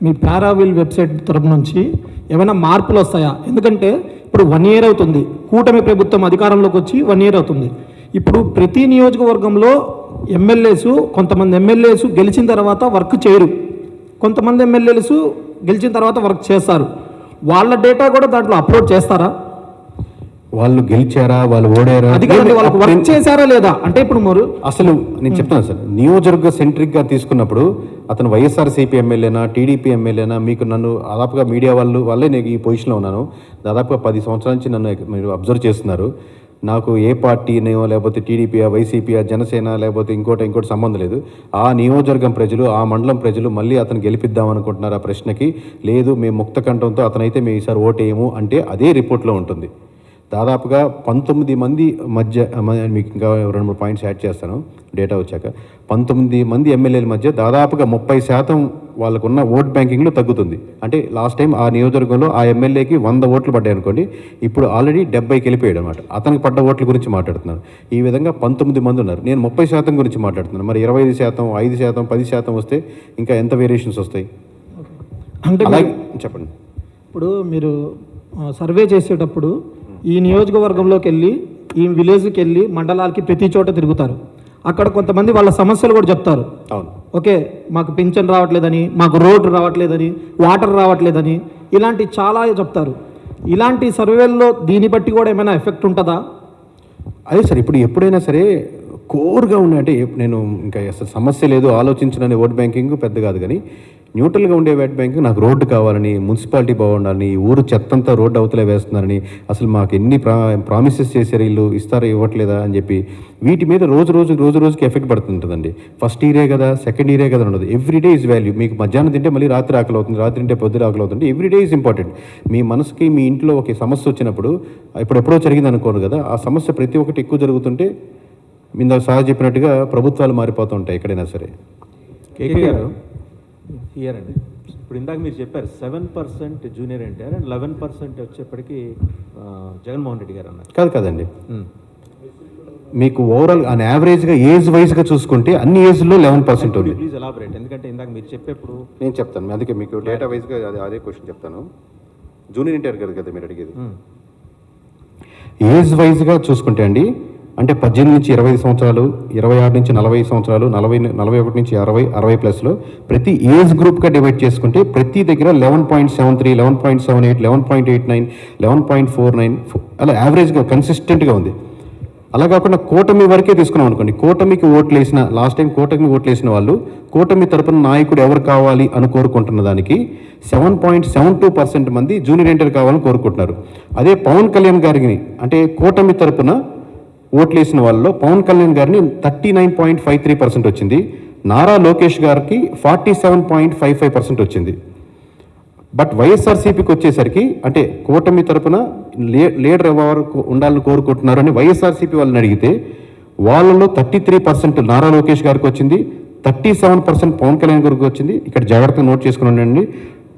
మీ పారావిల్ వెబ్సైట్ తరపు నుంచి ఏమైనా మార్పులు వస్తాయా? ఎందుకంటే ఇప్పుడు 1 year అవుతుంది, కూటమి ప్రభుత్వం అధికారంలోకి వచ్చి 1 year అవుతుంది. ఇప్పుడు ప్రతి నియోజకవర్గంలో కొంతమంది ఎమ్మెల్యేస్ గెలిచిన తర్వాత వర్క్ చేయరు, కొంతమంది ఎమ్మెల్యేలు గెలిచిన తర్వాత వర్క్ చేస్తారు. వాళ్ళ డేటా కూడా దాంట్లో అప్లోడ్ చేస్తారా? వాళ్ళు గెలిచారా, వాళ్ళు ఓడారా, అది కాదండి, వాళ్ళకి వర్క్ చేశారా లేదా అంటే ఇప్పుడు మీరు అసలు నేను చెప్తాను సార్. నియోజకవర్గ సెంట్రిక్గా తీసుకున్నప్పుడు అతను వైఎస్ఆర్సీపీ ఎమ్మెల్యేనా, టీడీపీ ఎమ్మెల్యేనా, మీకు నన్ను దాదాపుగా మీడియా వాళ్ళే నేను ఈ పొజిషన్లో ఉన్నాను, దాదాపుగా 10 సంవత్సరాల నుంచి నన్ను మీరు అబ్జర్వ్ చేస్తున్నారు. నాకు ఏ పార్టీనో లేకపోతే టీడీపీయా, వైసీపీయా, జనసేన లేకపోతే ఇంకోటి సంబంధం లేదు. ఆ నియోజకవర్గం ప్రజలు, ఆ మండలం ప్రజలు మళ్ళీ అతను గెలిపిద్దామనుకుంటున్నారు. ఆ ప్రశ్నకి లేదు, మేము ముక్త కంఠంతో అతనైతే మేము ఈసారి ఓటేయము అంటే అదే రిపోర్ట్లో ఉంటుంది. దాదాపుగా 19 మంది మధ్య, మీకు ఇంకా 2-3 పాయింట్స్ యాడ్ చేస్తాను డేటా వచ్చాక, 19 మంది ఎమ్మెల్యేల మధ్య దాదాపుగా 30% వాళ్ళకున్న ఓట్ బ్యాంకింగ్లో తగ్గుతుంది. అంటే లాస్ట్ టైం ఆ నియోజకవర్గంలో ఆ ఎమ్మెల్యేకి 100 ఓట్లు పడ్డాయి అనుకోండి, ఇప్పుడు ఆల్రెడీ 70కి వెళ్ళిపోయాడు అనమాట. అతనికి పడ్డ ఓట్ల గురించి మాట్లాడుతున్నాను. ఈ విధంగా 19 మంది ఉన్నారు. నేను 30% గురించి మాట్లాడుతున్నాను. మరి 25%, 5%, 10% వస్తే ఇంకా ఎంత వేరియేషన్స్ వస్తాయి? అంటే అలాగే చెప్పండి. ఇప్పుడు మీరు సర్వే చేసేటప్పుడు ఈ నియోజకవర్గంలోకి వెళ్ళి, ఈ విలేజ్కి వెళ్ళి, మండలాలకి ప్రతి చోట తిరుగుతారు. అక్కడ కొంతమంది వాళ్ళ సమస్యలు కూడా చెప్తారు. అవును, ఓకే, మాకు పింఛన్ రావట్లేదని, మాకు రోడ్డు రావట్లేదని, వాటర్ రావట్లేదని, ఇలాంటి చాలా చెప్తారు. ఇలాంటి సర్వేల్లో దీన్ని బట్టి కూడా ఏమైనా ఎఫెక్ట్ ఉంటుందా? అదే సార్, ఇప్పుడు ఎప్పుడైనా సరే కోర్గా ఉన్నాయంటే, నేను ఇంకా అసలు సమస్య లేదు ఆలోచించనని ఓట్ బ్యాంకింగ్ పెద్ద కాదు, కానీ న్యూట్రల్గా ఉండే ఓట్ బ్యాంకింగ్ నాకు రోడ్డు కావాలని, మున్సిపాలిటీ బాగుండాలని, ఊరు చెత్తంతా రోడ్డు అవతలే వేస్తున్నారని, అసలు మాకు ఎన్ని ప్రామిసెస్ చేశారు, వీళ్ళు ఇస్తారా ఇవ్వట్లేదా అని చెప్పి, వీటి మీద రోజుకి ఎఫెక్ట్ పడుతుంటుందండి. ఫస్ట్ ఇయరే కదా, సెకండ్ ఇయరే కదా ఉండదు. Everyday is value. మీకు మధ్యాహ్నం తింటే మళ్ళీ రాత్రి ఆకలి అవుతుంది, రాత్రి తింటే పొద్దున ఆకలి అవుతుంది. Everyday is important. మీ మనసుకి మీ ఇంట్లో ఒక సమస్య వచ్చినప్పుడు, ఎప్పుడెప్పుడో జరిగింది అనుకోరు కదా, ఆ సమస్య ప్రతి ఒక్కటి ఎక్కువ జరుగుతుంటే మీద సహా చెప్పినట్టుగా ప్రభుత్వాలు మారిపోతూ ఉంటాయి ఎక్కడైనా సరే. కేకే గారు క్లియర్ అండి. ఇప్పుడు ఇందాక మీరు చెప్పారు 7% జూనియర్ ఎన్టీఆర్ అండ్ 11% వచ్చేప్పటికి జగన్మోహన్ రెడ్డి గారు అన్నారు. కాదండి, మీకు ఓవరాల్ ఆన్ యావరేజ్గా ఏజ్ వైజ్గా చూసుకుంటే అన్ని ఏజ్లో 11% ఉంది. ప్లీజ్ ఎలాబరేట్, ఎందుకంటే ఇందాక మీరు చెప్పేప్పుడు నేను చెప్తాను, అందుకే మీకు డేటా వైజ్గా అదే క్వశ్చన్ చెప్తాను. జూనియర్ ఎన్టీఆర్ గారు కదా మీరు అడిగేది. ఏజ్ వైజ్గా చూసుకుంటే అండి, అంటే 18 నుంచి 25 సంవత్సరాలు, 26 నుంచి 40 సంవత్సరాలు, 41 నుంచి 60, 60+ ప్రతి ఏజ్ గ్రూప్గా డివైడ్ చేసుకుంటే ప్రతి దగ్గర 11.73, 11.78, 11.89, 11.49 అలా యావరేజ్గా కన్సిస్టెంట్గా ఉంది. అలా కాకుండా కూటమి వరకే తీసుకున్నాం అనుకోండి, కూటమికి ఓట్లు వేసిన, లాస్ట్ టైం కూటమి ఓట్లు వేసిన వాళ్ళు కూటమి తరపున నాయకుడు ఎవరు కావాలి అని కోరుకుంటున్న దానికి 7.72% మంది జూనియర్ ఎన్టీఆర్ కావాలని కోరుకుంటున్నారు. అదే పవన్ కళ్యాణ్ గారికి అంటే కూటమి తరపున ఓట్లు వేసిన వాళ్ళలో పవన్ కళ్యాణ్ గారిని 39.53% వచ్చింది, నారా లోకేష్ గారికి 47.55% వచ్చింది. బట్ వైఎస్ఆర్సీపీకి వచ్చేసరికి అంటే కూటమి తరపున లీడర్ ఎవరు ఉండాలని కోరుకుంటున్నారు అని వైఎస్ఆర్సీపీ వాళ్ళని అడిగితే వాళ్ళలో 33% నారా లోకేష్ గారికి వచ్చింది, 37% పవన్ కళ్యాణ్ గారికి వచ్చింది. ఇక్కడ జాగ్రత్తగా నోట్ చేసుకుని ఉండండి.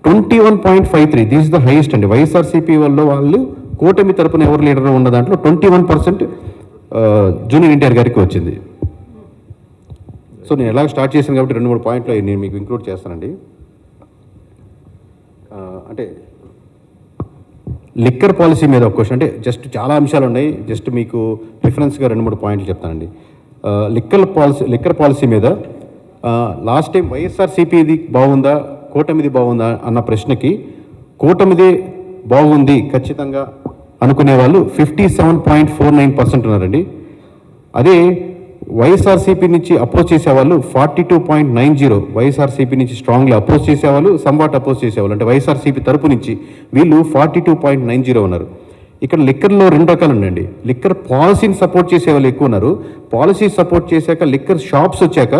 21.53 దిస్ ఇస్ ద హైయెస్ట్ అండి. వైఎస్ఆర్సీపీ వాళ్ళు కూటమి తరపున ఎవరు లీడర్ ఉన్న దాంట్లో 21% జూనియర్ ఎన్టీఆర్ గారికి వచ్చింది. సో నేను ఎలా స్టార్ట్ చేశాను కాబట్టి 2-3 పాయింట్లు నేను మీకు ఇంక్లూడ్ చేస్తానండి. అంటే లిక్కర్ పాలసీ మీద ఒక క్వశ్చన్, అంటే జస్ట్ చాలా అంశాలు ఉన్నాయి, జస్ట్ మీకు రిఫరెన్స్గా 2-3 పాయింట్లు చెప్తానండి. లిక్కర్ పాలసీ మీద లాస్ట్ టైం వైఎస్ఆర్సీపీది బాగుందా కూటమిది బాగుందా అన్న ప్రశ్నకి కూటమిది బాగుంది ఖచ్చితంగా అనుకునే వాళ్ళు 57.49% ఉన్నారండి. అదే వైఎస్ఆర్సీపీ నుంచి అపోజ్ చేసేవాళ్ళు 42.90, వైఎస్ఆర్సీపీ నుంచి స్ట్రాంగ్లీ అపోజ్ చేసేవాళ్ళు, సంవాట్ అపోజ్ చేసేవాళ్ళు అంటే వైఎస్ఆర్సీపీ తరపు నుంచి వీళ్ళు 42.90 ఉన్నారు. ఇక్కడ లిక్కర్లో 2 రకాలు ఉండండి. లిక్కర్ పాలసీని సపోర్ట్ చేసే వాళ్ళు ఎక్కువ ఉన్నారు. పాలసీ సపోర్ట్ చేశాక లిక్కర్ షాప్స్ వచ్చాక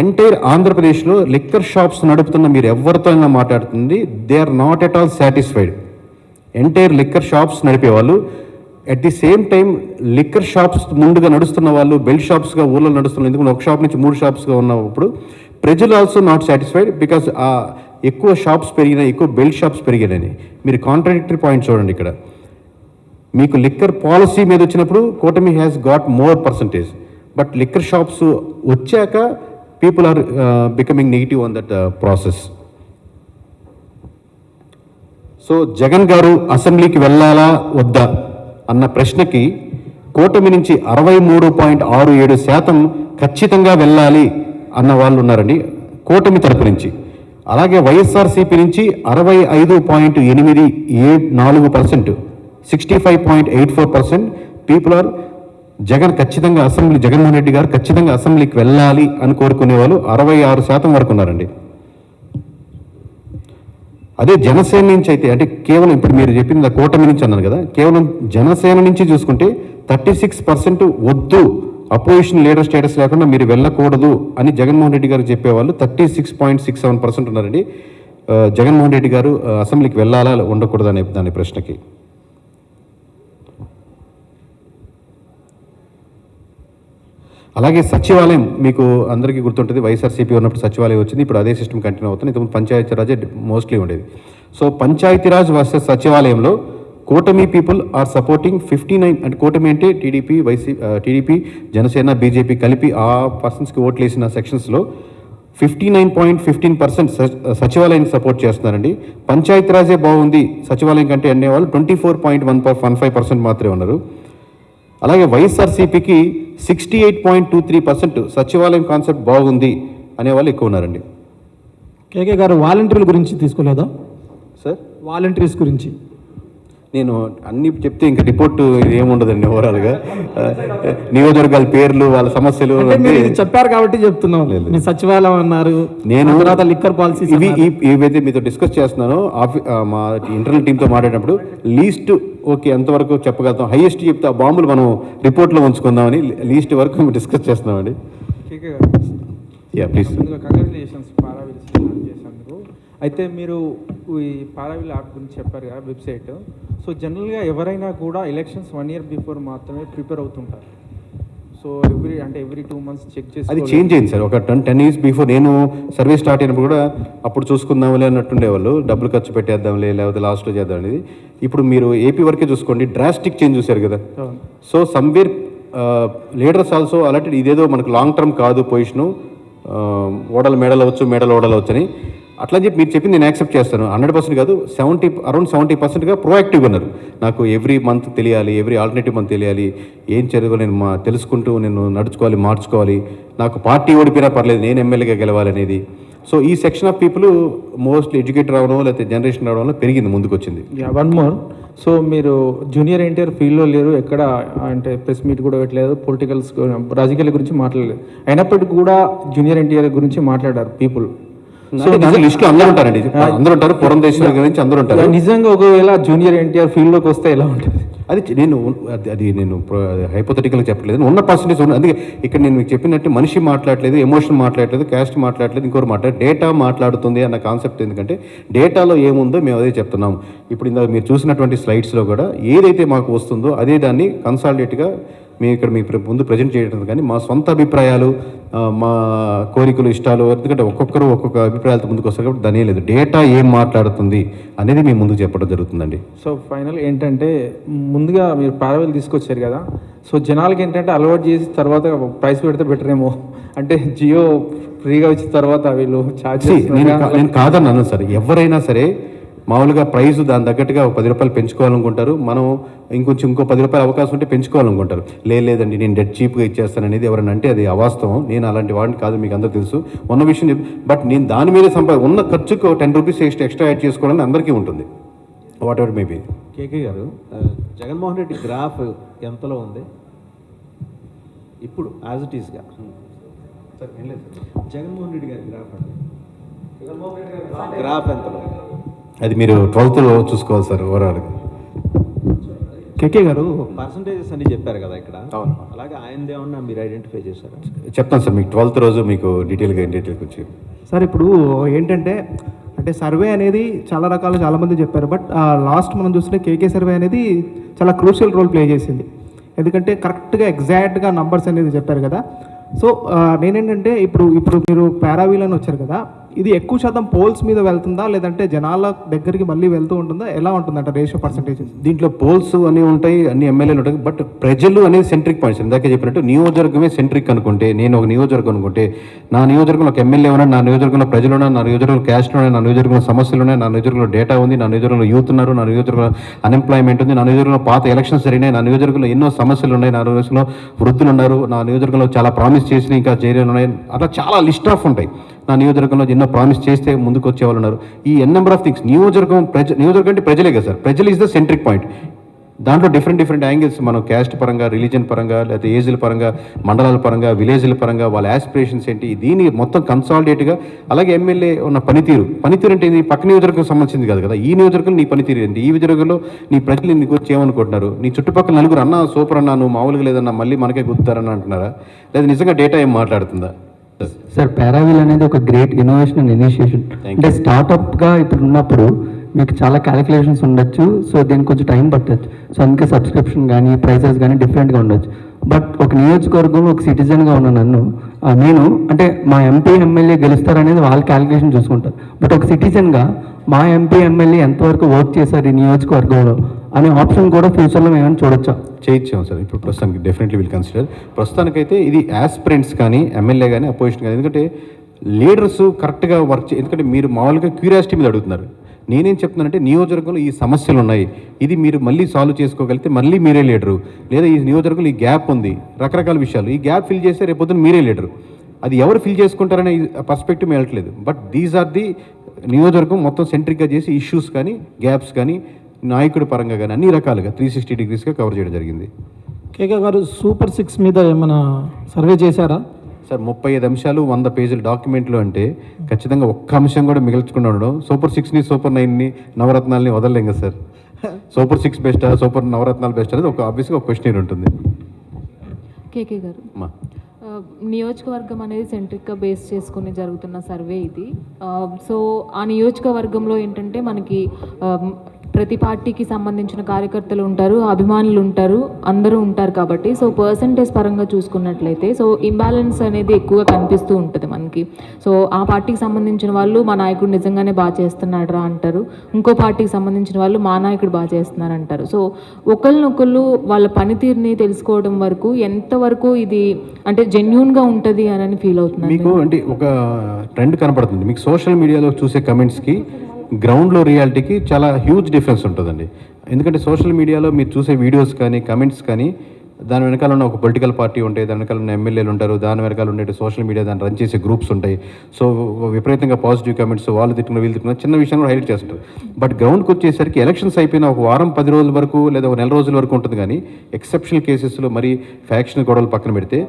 ఎంటైర్ ఆంధ్రప్రదేశ్లో లిక్కర్ షాప్స్ నడుపుతున్న మీరు ఎవరితో అయినా మాట్లాడుతుంది, they are not at all satisfied. Entire liquor shops నడిపేవాళ్ళు, at the same time liquor shops ముందుగా నడుస్తున్న వాళ్ళు బెల్ట్ షాప్స్గా ఊళ్ళో నడుస్తున్నారు. ఎందుకంటే ఒక షాప్ నుంచి 3 షాప్స్గా ఉన్నప్పుడు ప్రజలు ఆల్సో నాట్ సాటిస్ఫైడ్ బికాస్ ఎక్కువ షాప్స్ పెరిగినాయి, ఎక్కువ బెల్ట్ షాప్స్ పెరిగినాయి. మీరు కాంట్రాడిక్టరీ పాయింట్ చూడండి. ఇక్కడ మీకు లిక్కర్ పాలసీ మీద వచ్చినప్పుడు కూటమి has got more percentage, but liquor shops వచ్చాక people are becoming negative on that process. So Jagan గారు అసెంబ్లీకి వెళ్ళాలా వద్దా అన్న ప్రశ్నకి కూటమి నుంచి 63.67% ఖచ్చితంగా వెళ్ళాలి అన్న వాళ్ళు ఉన్నారండి కూటమి తరపు నుంచి. అలాగే వైఎస్ఆర్సీపీ నుంచి 65.84%, 65.84% పీపుల్ ఆర్ ఖచ్చితంగా జగన్మోహన్ రెడ్డి గారు ఖచ్చితంగా అసెంబ్లీకి వెళ్ళాలి అని కోరుకునే వాళ్ళు 66% వరకు ఉన్నారండి. అదే జనసేన నుంచి అయితే అంటే కేవలం ఇప్పుడు మీరు చెప్పింది కూటమి నుంచి అన్నారు కదా, కేవలం జనసేన నుంచి చూసుకుంటే 36% వద్దు, అపోజిషన్ లీడర్ స్టేటస్ లేకుండా మీరు వెళ్ళకూడదు అని జగన్మోహన్ రెడ్డి గారు చెప్పేవాళ్ళు 36.67% ఉన్నారండి. జగన్మోహన్ రెడ్డి గారు అసెంబ్లీకి వెళ్ళాలా ఉండకూడదు అనే దాని ప్రశ్నకి. అలాగే సచివాలయం మీకు అందరికీ గుర్తుంటుంది, వైఎస్ఆర్సీపీ ఉన్నప్పుడు సచివాలయం వచ్చింది, ఇప్పుడు అదే సిస్టమ్ కంటిన్యూ అవుతుంది. ఇంతకుముందు పంచాయతీరాజే మోస్ట్లీ ఉండేది. సో పంచాయతీరాజ్ వర్సెస్ సచివాలయంలో కూటమి పీపుల్ ఆర్ సపోర్టింగ్ 59, అంటే కూటమి అంటే టీడీపీ జనసేన బీజేపీ కలిపి ఆ పర్సన్స్కి ఓట్లు వేసిన సెక్షన్స్లో 59.15% సచివాలయాన్ని సపోర్ట్ చేస్తున్నారండి. పంచాయతీరాజే బాగుంది సచివాలయం కంటే అనేవాళ్ళు 24.15% మాత్రమే ఉన్నారు. అలాగే వైఎస్ఆర్సీపీకి 68.23% సచివాలయం కాన్సెప్ట్ బాగుంది అనేవాళ్ళు ఎక్కువ ఉన్నారండి. కేకే గారు వాలంటీర్ల గురించి తీసుకోలేదా సార్? వాలంటీర్స్ గురించి నేను అన్ని చెప్తే ఇంకా రిపోర్ట్ ఏముండదండి ఓవరాల్గా. నియోజకవర్గాల పేర్లు వాళ్ళ సమస్యలు చెప్పారు కాబట్టి చెప్తున్నాం. మీ సచివాలయం అన్నారు, నేను తర్వాత లిక్కర్ పాలసీ ఏవైతే మీతో డిస్కస్ చేస్తున్నానో మా ఇంటర్నల్ టీంతో మాట్లాడినప్పుడు లీస్ట్ ఓకే ఎంతవరకు చెప్పగలుగుతాం, హైయెస్ట్ చెప్తే ఆ బాంబులు మనం రిపోర్ట్లో ఉంచుకుందామని లీస్ట్ వరకు డిస్కస్ చేస్తున్నామండి. Yeah please. కంగ్రాచులేషన్స్ పారావిల్ చేసినందుకు. అయితే మీరు ఈ పారావిల్ యాప్ గురించి చెప్పారు కదా, వెబ్సైట్. సో జనరల్గా ఎవరైనా కూడా ఎలక్షన్స్ 1 year బిఫోర్ మాత్రమే ప్రిపేర్ అవుతుంటారు. సో ఎవ్రీ 2 months చెక్ చేసి అది చేంజ్ అయింది సార్. ఒక 10 years బిఫోర్ నేను సర్వీస్ స్టార్ట్ అయినప్పుడు కూడా అప్పుడు చూసుకుందాంలే అన్నట్టుండేవాళ్ళు, డబ్బులు ఖర్చు పెట్టేద్దాంలే లేకపోతే లాస్ట్లో చేద్దాం అనేది. ఇప్పుడు మీరు ఏపీ వరకే చూసుకోండి, డ్రాస్టిక్ చేంజ్ చూశారు కదా. సో సమ్వేర్ లీడర్స్ ఆల్సో అలాంటి ఇదేదో మనకు లాంగ్ టర్మ్ కాదు పొజిషను, ఓడలు మెడల్ అవచ్చు అని అట్లా చెప్పి మీరు చెప్పింది నేను యాక్సెప్ట్ చేస్తాను. 100% కాదు, అరౌండ్ 70%గా ప్రోయాక్టివ్గా ఉన్నారు. నాకు ఎవ్రీ మంత్ తెలియాలి, ఎవ్రీ ఆల్టర్నేటివ్ మంత్ తెలియాలి, ఏం చదువు నేను తెలుసుకుంటూ నేను నడుచుకోవాలి, మార్చుకోవాలి, నాకు పార్టీ ఓడిపోయినా పర్లేదు నేను ఎమ్మెల్యేగా గెలవాలి అనేది. సో ఈ section of people mostly educated రావడం లేకపోతే జనరేషన్ రావడం వల్ల పెరిగింది, ముందుకు వచ్చింది. One more. సో మీరు జూనియర్ ఎన్టీఆర్ ఫీల్డ్లో లేరు, ఎక్కడ అంటే ప్రెస్ మీట్ కూడా పెట్టలేదు, రాజకీయాల గురించి మాట్లాడలేదు. అయినప్పటికీ కూడా జూనియర్ ఎన్టీఆర్ గురించి మాట్లాడారు పీపుల్. సో లిస్ట్ అందరూ ఉంటారండి, అందరూ ఉంటారు, పురంధేశ్వరి గురించి అందరూ ఉంటారు. నిజంగా ఒకవేళ జూనియర్ ఎన్టీఆర్ ఫీల్డ్లోకి వస్తే ఎలా ఉంటుంది? అది నేను హైపోథెటికల్గా చెప్పట్లేదు, ఉన్న పర్సెంటేజ్ ఉన్న. అందుకే ఇక్కడ నేను మీకు చెప్పినట్టు మనిషి మాట్లాడలేదు, ఎమోషన్ మాట్లాడలేదు, క్యాస్ట్ మాట్లాడలేదు, ఇంకోటి మాట్లాడలేదు, డేటా మాట్లాడుతుంది అన్న కాన్సెప్ట్. ఎందుకంటే డేటాలో ఏముందో మేము అదే చెప్తున్నాం. ఇప్పుడు ఇందాక మీరు చూసినటువంటి స్లైడ్స్లో కూడా ఏదైతే మాకు వస్తుందో అదే దాన్ని కన్సాలిడేట్గా మేము ఇక్కడ మీ ముందు ప్రజెంట్ చేయడం, కానీ మా సొంత అభిప్రాయాలు, మా కోరికలు, ఇష్టాలు, ఎందుకంటే ఒక్కొక్కరు ఒక్కొక్క అభిప్రాయాలతో ముందుకు వస్తారు కాబట్టి దాని లేదు. డేటా ఏం మాట్లాడుతుంది అనేది మేము ముందుకు చెప్పడం జరుగుతుందండి. సో ఫైనల్ ఏంటంటే, ముందుగా మీరు పారావెల్ తీసుకొచ్చారు కదా, సో జనాలకి ఏంటంటే అలవాటు చేసి తర్వాత ప్రైస్ పెడితే బెటర్ ఏమో, అంటే జియో ఫ్రీగా వచ్చిన తర్వాత వీళ్ళు ఛార్జెస్. నేను కాదన్నాను సార్, ఎవరైనా సరే మామూలుగా ప్రైస్ దాని తగ్గట్టుగా ఒక 10 రూపాయలు పెంచుకోవాలనుకుంటారు, మనం ఇంకో 10 రూపాయలు అవకాశం ఉంటే పెంచుకోవాలనుకుంటారు. లేదండి నేను డెడ్ చీప్గా ఇచ్చేస్తాను అనేది ఎవరైనా అంటే అది అవాస్తవం. నేను అలాంటి వాడిని కాదు, మీకు అందరూ తెలుసు, ఉన్న విషయం బట్ నేను దాని మీద ఉన్న ఖర్చుకు 10 రూపీస్ ఎక్స్ట్రా యాడ్ చేసుకోవడానికి అందరికీ ఉంటుంది, వాట్ ఎవర్ మేబీ. కేకే గారు, జగన్మోహన్ రెడ్డి గ్రాఫ్ ఎంతలో ఉంది ఇప్పుడు యాజ్ ఇట్ ఈస్గా? జగన్మోహన్ రెడ్డి గారి గ్రాఫ్ అండి, జగన్మోహన్ రెడ్డి గారి గ్రాఫ్ ఎంతలో? అది మీరు 12th చూసుకోవాలి సార్ ఓవరాల్గా. కేకే గారు పర్సంటేజెస్ అన్ని చెప్పారు కదా ఇక్కడ, అలాగే ఆయనది ఏమన్నా మీరు ఐడెంటిఫై చేశారా? చెప్తాను సార్ మీకు 12th రోజు మీకు డీటెయిల్గా వచ్చి. సార్ ఇప్పుడు ఏంటంటే, అంటే సర్వే అనేది చాలా రకాలు చాలామంది చెప్పారు, బట్ లాస్ట్ మనం చూస్తే కేకే సర్వే అనేది చాలా క్రూషియల్ రోల్ ప్లే చేసింది. ఎందుకంటే కరెక్ట్గా ఎగ్జాక్ట్గా నంబర్స్ అనేది చెప్పారు కదా. సో నేనేంటంటే ఇప్పుడు మీరు పారావీల్ అని వచ్చారు కదా, ఇది ఎక్కువ శాతం పోల్స్ మీద వెళ్తుందా, లేదంటే జనాల దగ్గరికి మళ్ళీ వెళ్తూ ఉంటుందా, ఎలా ఉంటుందంట రేషియో పర్సంటేజ్? దీంట్లో పోల్స్ అన్నీ ఉంటాయి, అన్ని ఎమ్మెల్యేలు ఉంటాయి, బట్ ప్రజలు అనేది సెంట్రిక్ పాయింట్స్. ఇందాకే చెప్పినట్టు నియోజకవర్గమే సెంట్రిక్ అనుకుంటే, నేను ఒక నియోజకవర్గం అనుకుంటే, నా నియోజకవర్గంలో ఒక ఎమ్మెల్యే ఉన్నా, నా నియోజకవర్గంలో ప్రజలు ఉన్నా, నా నియోజకవర్గంలో క్యాస్ట్ ఉన్నాయి, నా నియోజకవర్గంలో సమస్యలు ఉన్నాయి, నా నియోజకవర్గంలో డేటా ఉంది, నా నియోజకవర్గంలో యూత్ ఉన్నారు, నా నియోజకవర్గంలో అన్ఎంప్లాయ్మెంట్ ఉంది, నా నియోజకవర్గంలో పాత ఎలక్షన్స్ జరిగినాయి, నా నియోజకవర్గంలో ఎన్నో సమస్యలు ఉన్నాయి, నా నియోజకవర్గంలో వృద్ధులు ఉన్నారు, నా నియోజకవర్గంలో చాలా ప్రామిస్ చేసిన ఇంకా చేయలేని ఉన్నాయి, అట్లా చాలా లిస్ట్ ఆఫ్ ఉంటాయి. నా నియోజకవర్గంలో ఎన్నో ప్రామిస్ చేస్తే ముందుకు వచ్చేవాళ్ళు ఉన్నారు. ఈ నెంబర్ ఆఫ్ థింగ్స్. నియోజకవర్గం అంటే ప్రజలే కదా సార్, ప్రజలు ఈజ్ ద సెంట్రిక్ పాయింట్. దాంట్లో డిఫరెంట్ యాంగిల్స్, మనం క్యాస్ట్ పరంగా, రిలీజన్ పరంగా, లేకపోతే ఏజ్ల పరంగా, మండలాల పరంగా, విలేజ్ల పరంగా, వాళ్ళ యాస్పిరేషన్స్ ఏంటి, దీన్ని మొత్తం కన్సాలిడేట్గా. అలాగే ఎమ్మెల్యే ఉన్న పనితీరు అంటే ఇది పక్క నియోజకవర్గం సంబంధించింది కాదు కదా, ఈ నియోజకవర్గం నీ పనితీరు ఏంటి, ఈ నియోజకవర్గంలో నీ ప్రజలు నీకు వచ్చి ఏమనుకుంటున్నారు, నీ చుట్టుపక్కల నలుగురు అన్నా సూపర్ అన్నా, నువ్వు మామూలుగా లేదన్నా మళ్ళీ మనకే గుర్తారని అంటున్నారా, లేదా నిజంగా డేటా ఏం మాట్లాడుతుందా? సార్, పారావీల్ అనేది ఒక గ్రేట్ ఇన్నోవేషన్ అండ్ ఇనిషియేషన్. అంటే స్టార్టప్గా ఇప్పుడు ఉన్నప్పుడు మీకు చాలా క్యాలిక్యులేషన్స్ ఉండొచ్చు, సో దీనికి కొంచెం టైం పట్టచ్చు. సో అందుకే సబ్స్క్రిప్షన్ కానీ ప్రైసెస్ కానీ డిఫరెంట్గా ఉండొచ్చు. బట్ ఒక నియోజకవర్గంలో ఒక సిటిజన్గా ఉన్న నన్ను నేను అంటే మా ఎంపీ ఎమ్మెల్యే గెలుస్తారనేది వాళ్ళ క్యాలిక్యులేషన్ చూసుకుంటారు. బట్ ఒక సిటిజన్గా మా ఎంపీ ఎమ్మెల్యే ఎంతవరకు వర్క్ చేశారు ఈ నియోజకవర్గంలో అనే ఆప్షన్ కూడా ఫ్యూచర్లో మేము చూడొచ్చా? చేయించాం సార్. ఇప్పుడు ప్రస్తుతానికి డెఫినెట్లీ విల్ కన్సిడర్. ప్రస్తుతానికైతే ఇది యాస్పిరెంట్స్ కానీ ఎమ్మెల్యే కానీ అపోజిషన్ కానీ, ఎందుకంటే లీడర్స్ కరెక్ట్గా వర్క్ ఎందుకంటే మీరు మామూలుగా క్యూరియాసిటీ మీద అడుగుతున్నారు. నేనేం చెప్తున్నానంటే నియోజకవర్గంలో ఈ సమస్యలు ఉన్నాయి, ఇది మీరు మళ్ళీ సాల్వ్ చేసుకోగలిగితే మళ్ళీ మీరే లీడరు, లేదా ఈ నియోజకవర్గంలో ఈ గ్యాప్ ఉంది, రకరకాల విషయాలు, ఈ గ్యాప్ ఫిల్ చేస్తే రేపొద్దున మీరే లీడరు. అది ఎవరు ఫిల్ చేసుకుంటారనే పర్స్పెక్టివ్ వెళ్ళట్లేదు. బట్ దీస్ ఆర్ ది నియోజకవర్గం మొత్తం సెంట్రిక్గా చేసి ఇష్యూస్ కానీ గ్యాప్స్ కానీ నాయకుడి పరంగా కానీ అన్ని రకాలుగా 360 degreesగా కవర్ చేయడం జరిగింది. కేకే గారు, సూపర్ 6 మీద ఏమైనా సర్వే చేశారా? సార్ 35 అంశాలు 100 పేజీల డాక్యుమెంట్లు అంటే ఖచ్చితంగా ఒక్క అంశం కూడా మిగల్చకుండా ఉండడం. సూపర్ 6ని సూపర్ 9ని నవరత్నాలని వదలలేం కదా సార్. సూపర్ 6 బెస్టా సూపర్ నవరత్నాలు బెస్ట్ అనేది ఆబ్వియస్గా ఒక క్వశ్చన్ ఉంటుంది. కేకే గారు, నియోజకవర్గం అనేది సెంట్రిక్గా బేస్ చేసుకుని జరుగుతున్న సర్వే ఇది. సో ఆ నియోజకవర్గంలో ఏంటంటే మనకి ప్రతి పార్టీకి సంబంధించిన కార్యకర్తలు ఉంటారు, అభిమానులు ఉంటారు, అందరూ ఉంటారు కాబట్టి సో పర్సంటేజ్ పరంగా చూసుకున్నట్లయితే సో ఇంబ్యాలెన్స్ అనేది ఎక్కువగా కనిపిస్తూ ఉంటుంది మనకి. సో ఆ పార్టీకి సంబంధించిన వాళ్ళు మా నాయకుడు నిజంగానే బాగా చేస్తున్నాడు అంటారు, ఇంకో పార్టీకి సంబంధించిన వాళ్ళు మా నాయకుడు బాగా చేస్తున్నారు అంటారు. సో ఒకళ్ళనొకళ్ళు వాళ్ళ పనితీరుని తెలుసుకోవడం వరకు ఎంతవరకు ఇది అంటే జెన్యూన్గా ఉంటుంది అని ఫీల్ అవుతుంది మీకు? అంటే ఒక ట్రెండ్ కనపడుతుంది మీకు సోషల్ మీడియాలో చూసే కమెంట్స్కి గ్రౌండ్లో రియాలిటీకి చాలా హ్యూజ్ డిఫరెన్స్ ఉంటుందండి. ఎందుకంటే సోషల్ మీడియాలో మీరు చూసే వీడియోస్ కానీ కమెంట్స్ కానీ దాని వెనకాల ఉన్న ఒక పొలిటికల్ పార్టీ ఉంటాయి, దాని వెనకాల ఉన్న ఎమ్మెల్యేలు ఉంటారు, దాని వెనకాల ఉండే సోషల్ మీడియా దాన్ని రన్ చేసే గ్రూప్స్ ఉంటాయి. సో విపరీతంగా పాజిటివ్ కామెంట్స్, వాళ్ళు తిట్టుకున్న వీళ్ళు తిట్టుకున్న చిన్న విషయం కూడా హైలైట్ చేస్తుంటారు. బట్ గ్రౌండ్కి వచ్చేసరికి ఎలక్షన్స్ అయిపోయిన ఒక వారం 10 రోజుల వరకు లేదా ఒక నెల రోజుల వరకు ఉంటుంది. కానీ ఎక్సెప్షనల్ కేసెస్లో మరి ఫ్యాక్షన్ గొడవలు పక్కన పెడితే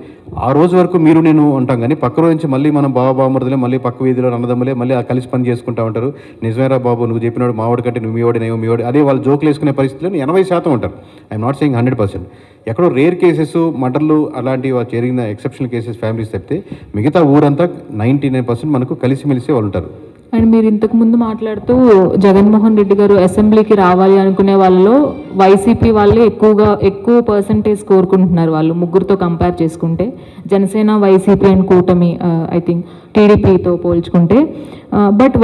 ఆ రోజు వరకు మీరు నేను ఉంటాం. కానీ పక్క రోజు నుంచి మళ్ళీ మనం బావబామరుదులే, మళ్ళీ పక్క వీధిలో అన్నదమ్ములే, మళ్ళీ కలిసి పని చేసుకుంటూ ఉంటారు. నిజమేరా బాబు, నువ్వు చెప్పినాడు మావాడి కంటే నువ్వు మీవాడి, నేను మీవాడి, అదే వాళ్ళు జోకులు వేసుకునే పరిస్థితిలో 80% ఉంటారు. I'm not saying 100%. ఎక్కడో రేర్ కేసెస్, మర్డర్లు అలాంటివి జరిగిన ఎక్సెప్షనల్ కేసెస్ ఫ్యామిలీస్ తప్పితే మిగతా ఊరంతా 99% మనకు కలిసిమెలిసి వాళ్ళు ఉంటారు. అండ్ మీరు ఇంతకు ముందు మాట్లాడుతూ జగన్మోహన్ రెడ్డి గారు అసెంబ్లీకి రావాలి అనుకునే వాళ్ళలో వైసీపీ వాళ్ళే ఎక్కువ పర్సంటేజ్ కోరుకుంటున్నారు. వాళ్ళు ముగ్గురితో కంపేర్ చేసుకుంటే జనసేన, వైసీపీ అండ్ కూటమి, ఐ థింక్ టీడీపీతో పోల్చుకుంటే. బట్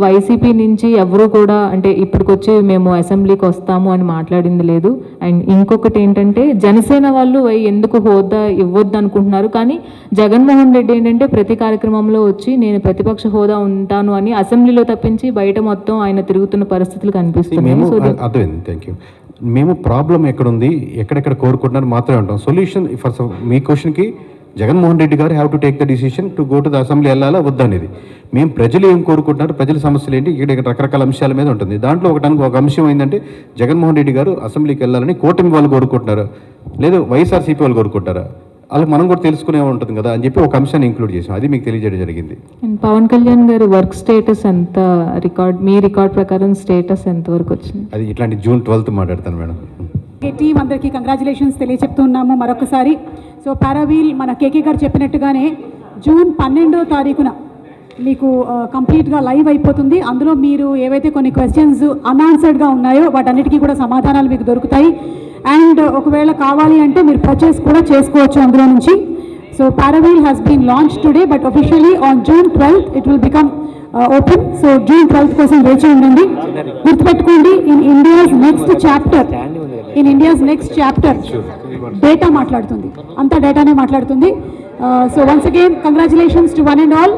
వైసీపీ నుంచి ఎవరు కూడా అంటే ఇప్పటికొచ్చి మేము అసెంబ్లీకి వస్తాము అని మాట్లాడింది లేదు. అండ్ ఇంకొకటి ఏంటంటే జనసేన వాళ్ళు ఎందుకు హోదా ఇవ్వద్దు అనుకుంటున్నారు. కానీ జగన్మోహన్ రెడ్డి ఏంటంటే ప్రతి కార్యక్రమంలో వచ్చి నేను ప్రతిపక్ష హోదా ఉంటాను అని అసెంబ్లీలో తప్పించి బయట మొత్తం ఆయన తిరుగుతున్న పరిస్థితులు కనిపిస్తున్నాయి. అర్థమైంది, థ్యాంక్ యూ. మేము ప్రాబ్లం ఎక్కడుంది, ఎక్కడెక్కడ కోరుకుంటున్నారు మాత్రమే అంటాం. సొల్యూషన్ ఫర్ మీ క్వశ్చన్కి జగన్మోహన్ రెడ్డి గారు have to take the decision to go to the assembly వెళ్ళాలా వద్దనేది. మేము ప్రజలు ఏం కోరుకుంటున్నారు, ప్రజల సమస్యలు ఏంటి, ఇక్కడ రకరకాల అంశాల మీద ఉంటుంది. దాంట్లో ఒక అంశం ఏంటంటే జగన్మోహన్ రెడ్డి గారు అసెంబ్లీకి వెళ్ళాలని కూటమి వాళ్ళు కోరుకుంటున్నారు, లేదు వైఎస్ఆర్సీపీ వాళ్ళు కోరుకుంటారా, వాళ్ళకి మనం కూడా తెలుసుకునే ఉంటుంది కదా అని చెప్పి ఒక అంశాన్ని ఇంక్లూడ్ చేసాం. అది మీకు తెలియజేయడం జరిగింది. పవన్ కళ్యాణ్ గారు వర్క్ స్టేటస్ ఎంత, మీ రికార్డ్ ప్రకారం స్టేటస్ ఎంతవరకు వచ్చింది? అది ఇట్లాంటి June 12th మాట్లాడతాను మేడం. టీం అందరికీ కంగ్రాచులేషన్స్ తెలియచెప్తున్నాము మరొకసారి. సో పారావీల్ మన కేకే గారు చెప్పినట్టుగానే June 12వ తారీఖున మీకు కంప్లీట్గా లైవ్ అయిపోతుంది. అందులో మీరు ఏవైతే కొన్ని క్వశ్చన్స్ అన్ఆన్సర్డ్గా ఉన్నాయో వాటన్నిటికీ కూడా సమాధానాలు మీకు దొరుకుతాయి. అండ్ ఒకవేళ కావాలి అంటే మీరు పర్చేస్ కూడా చేసుకోవచ్చు అందులో నుంచి. So Paraveel has been launch today, but officially on June 12th it will become open. So June 12th కోసం వేచి ఉండండి. గుర్తుపెట్టుకోండి, in India's next chapter data మాట్లాడుతుంది, అంతా డేటానే మాట్లాడుతుంది. So once again congratulations to one and all.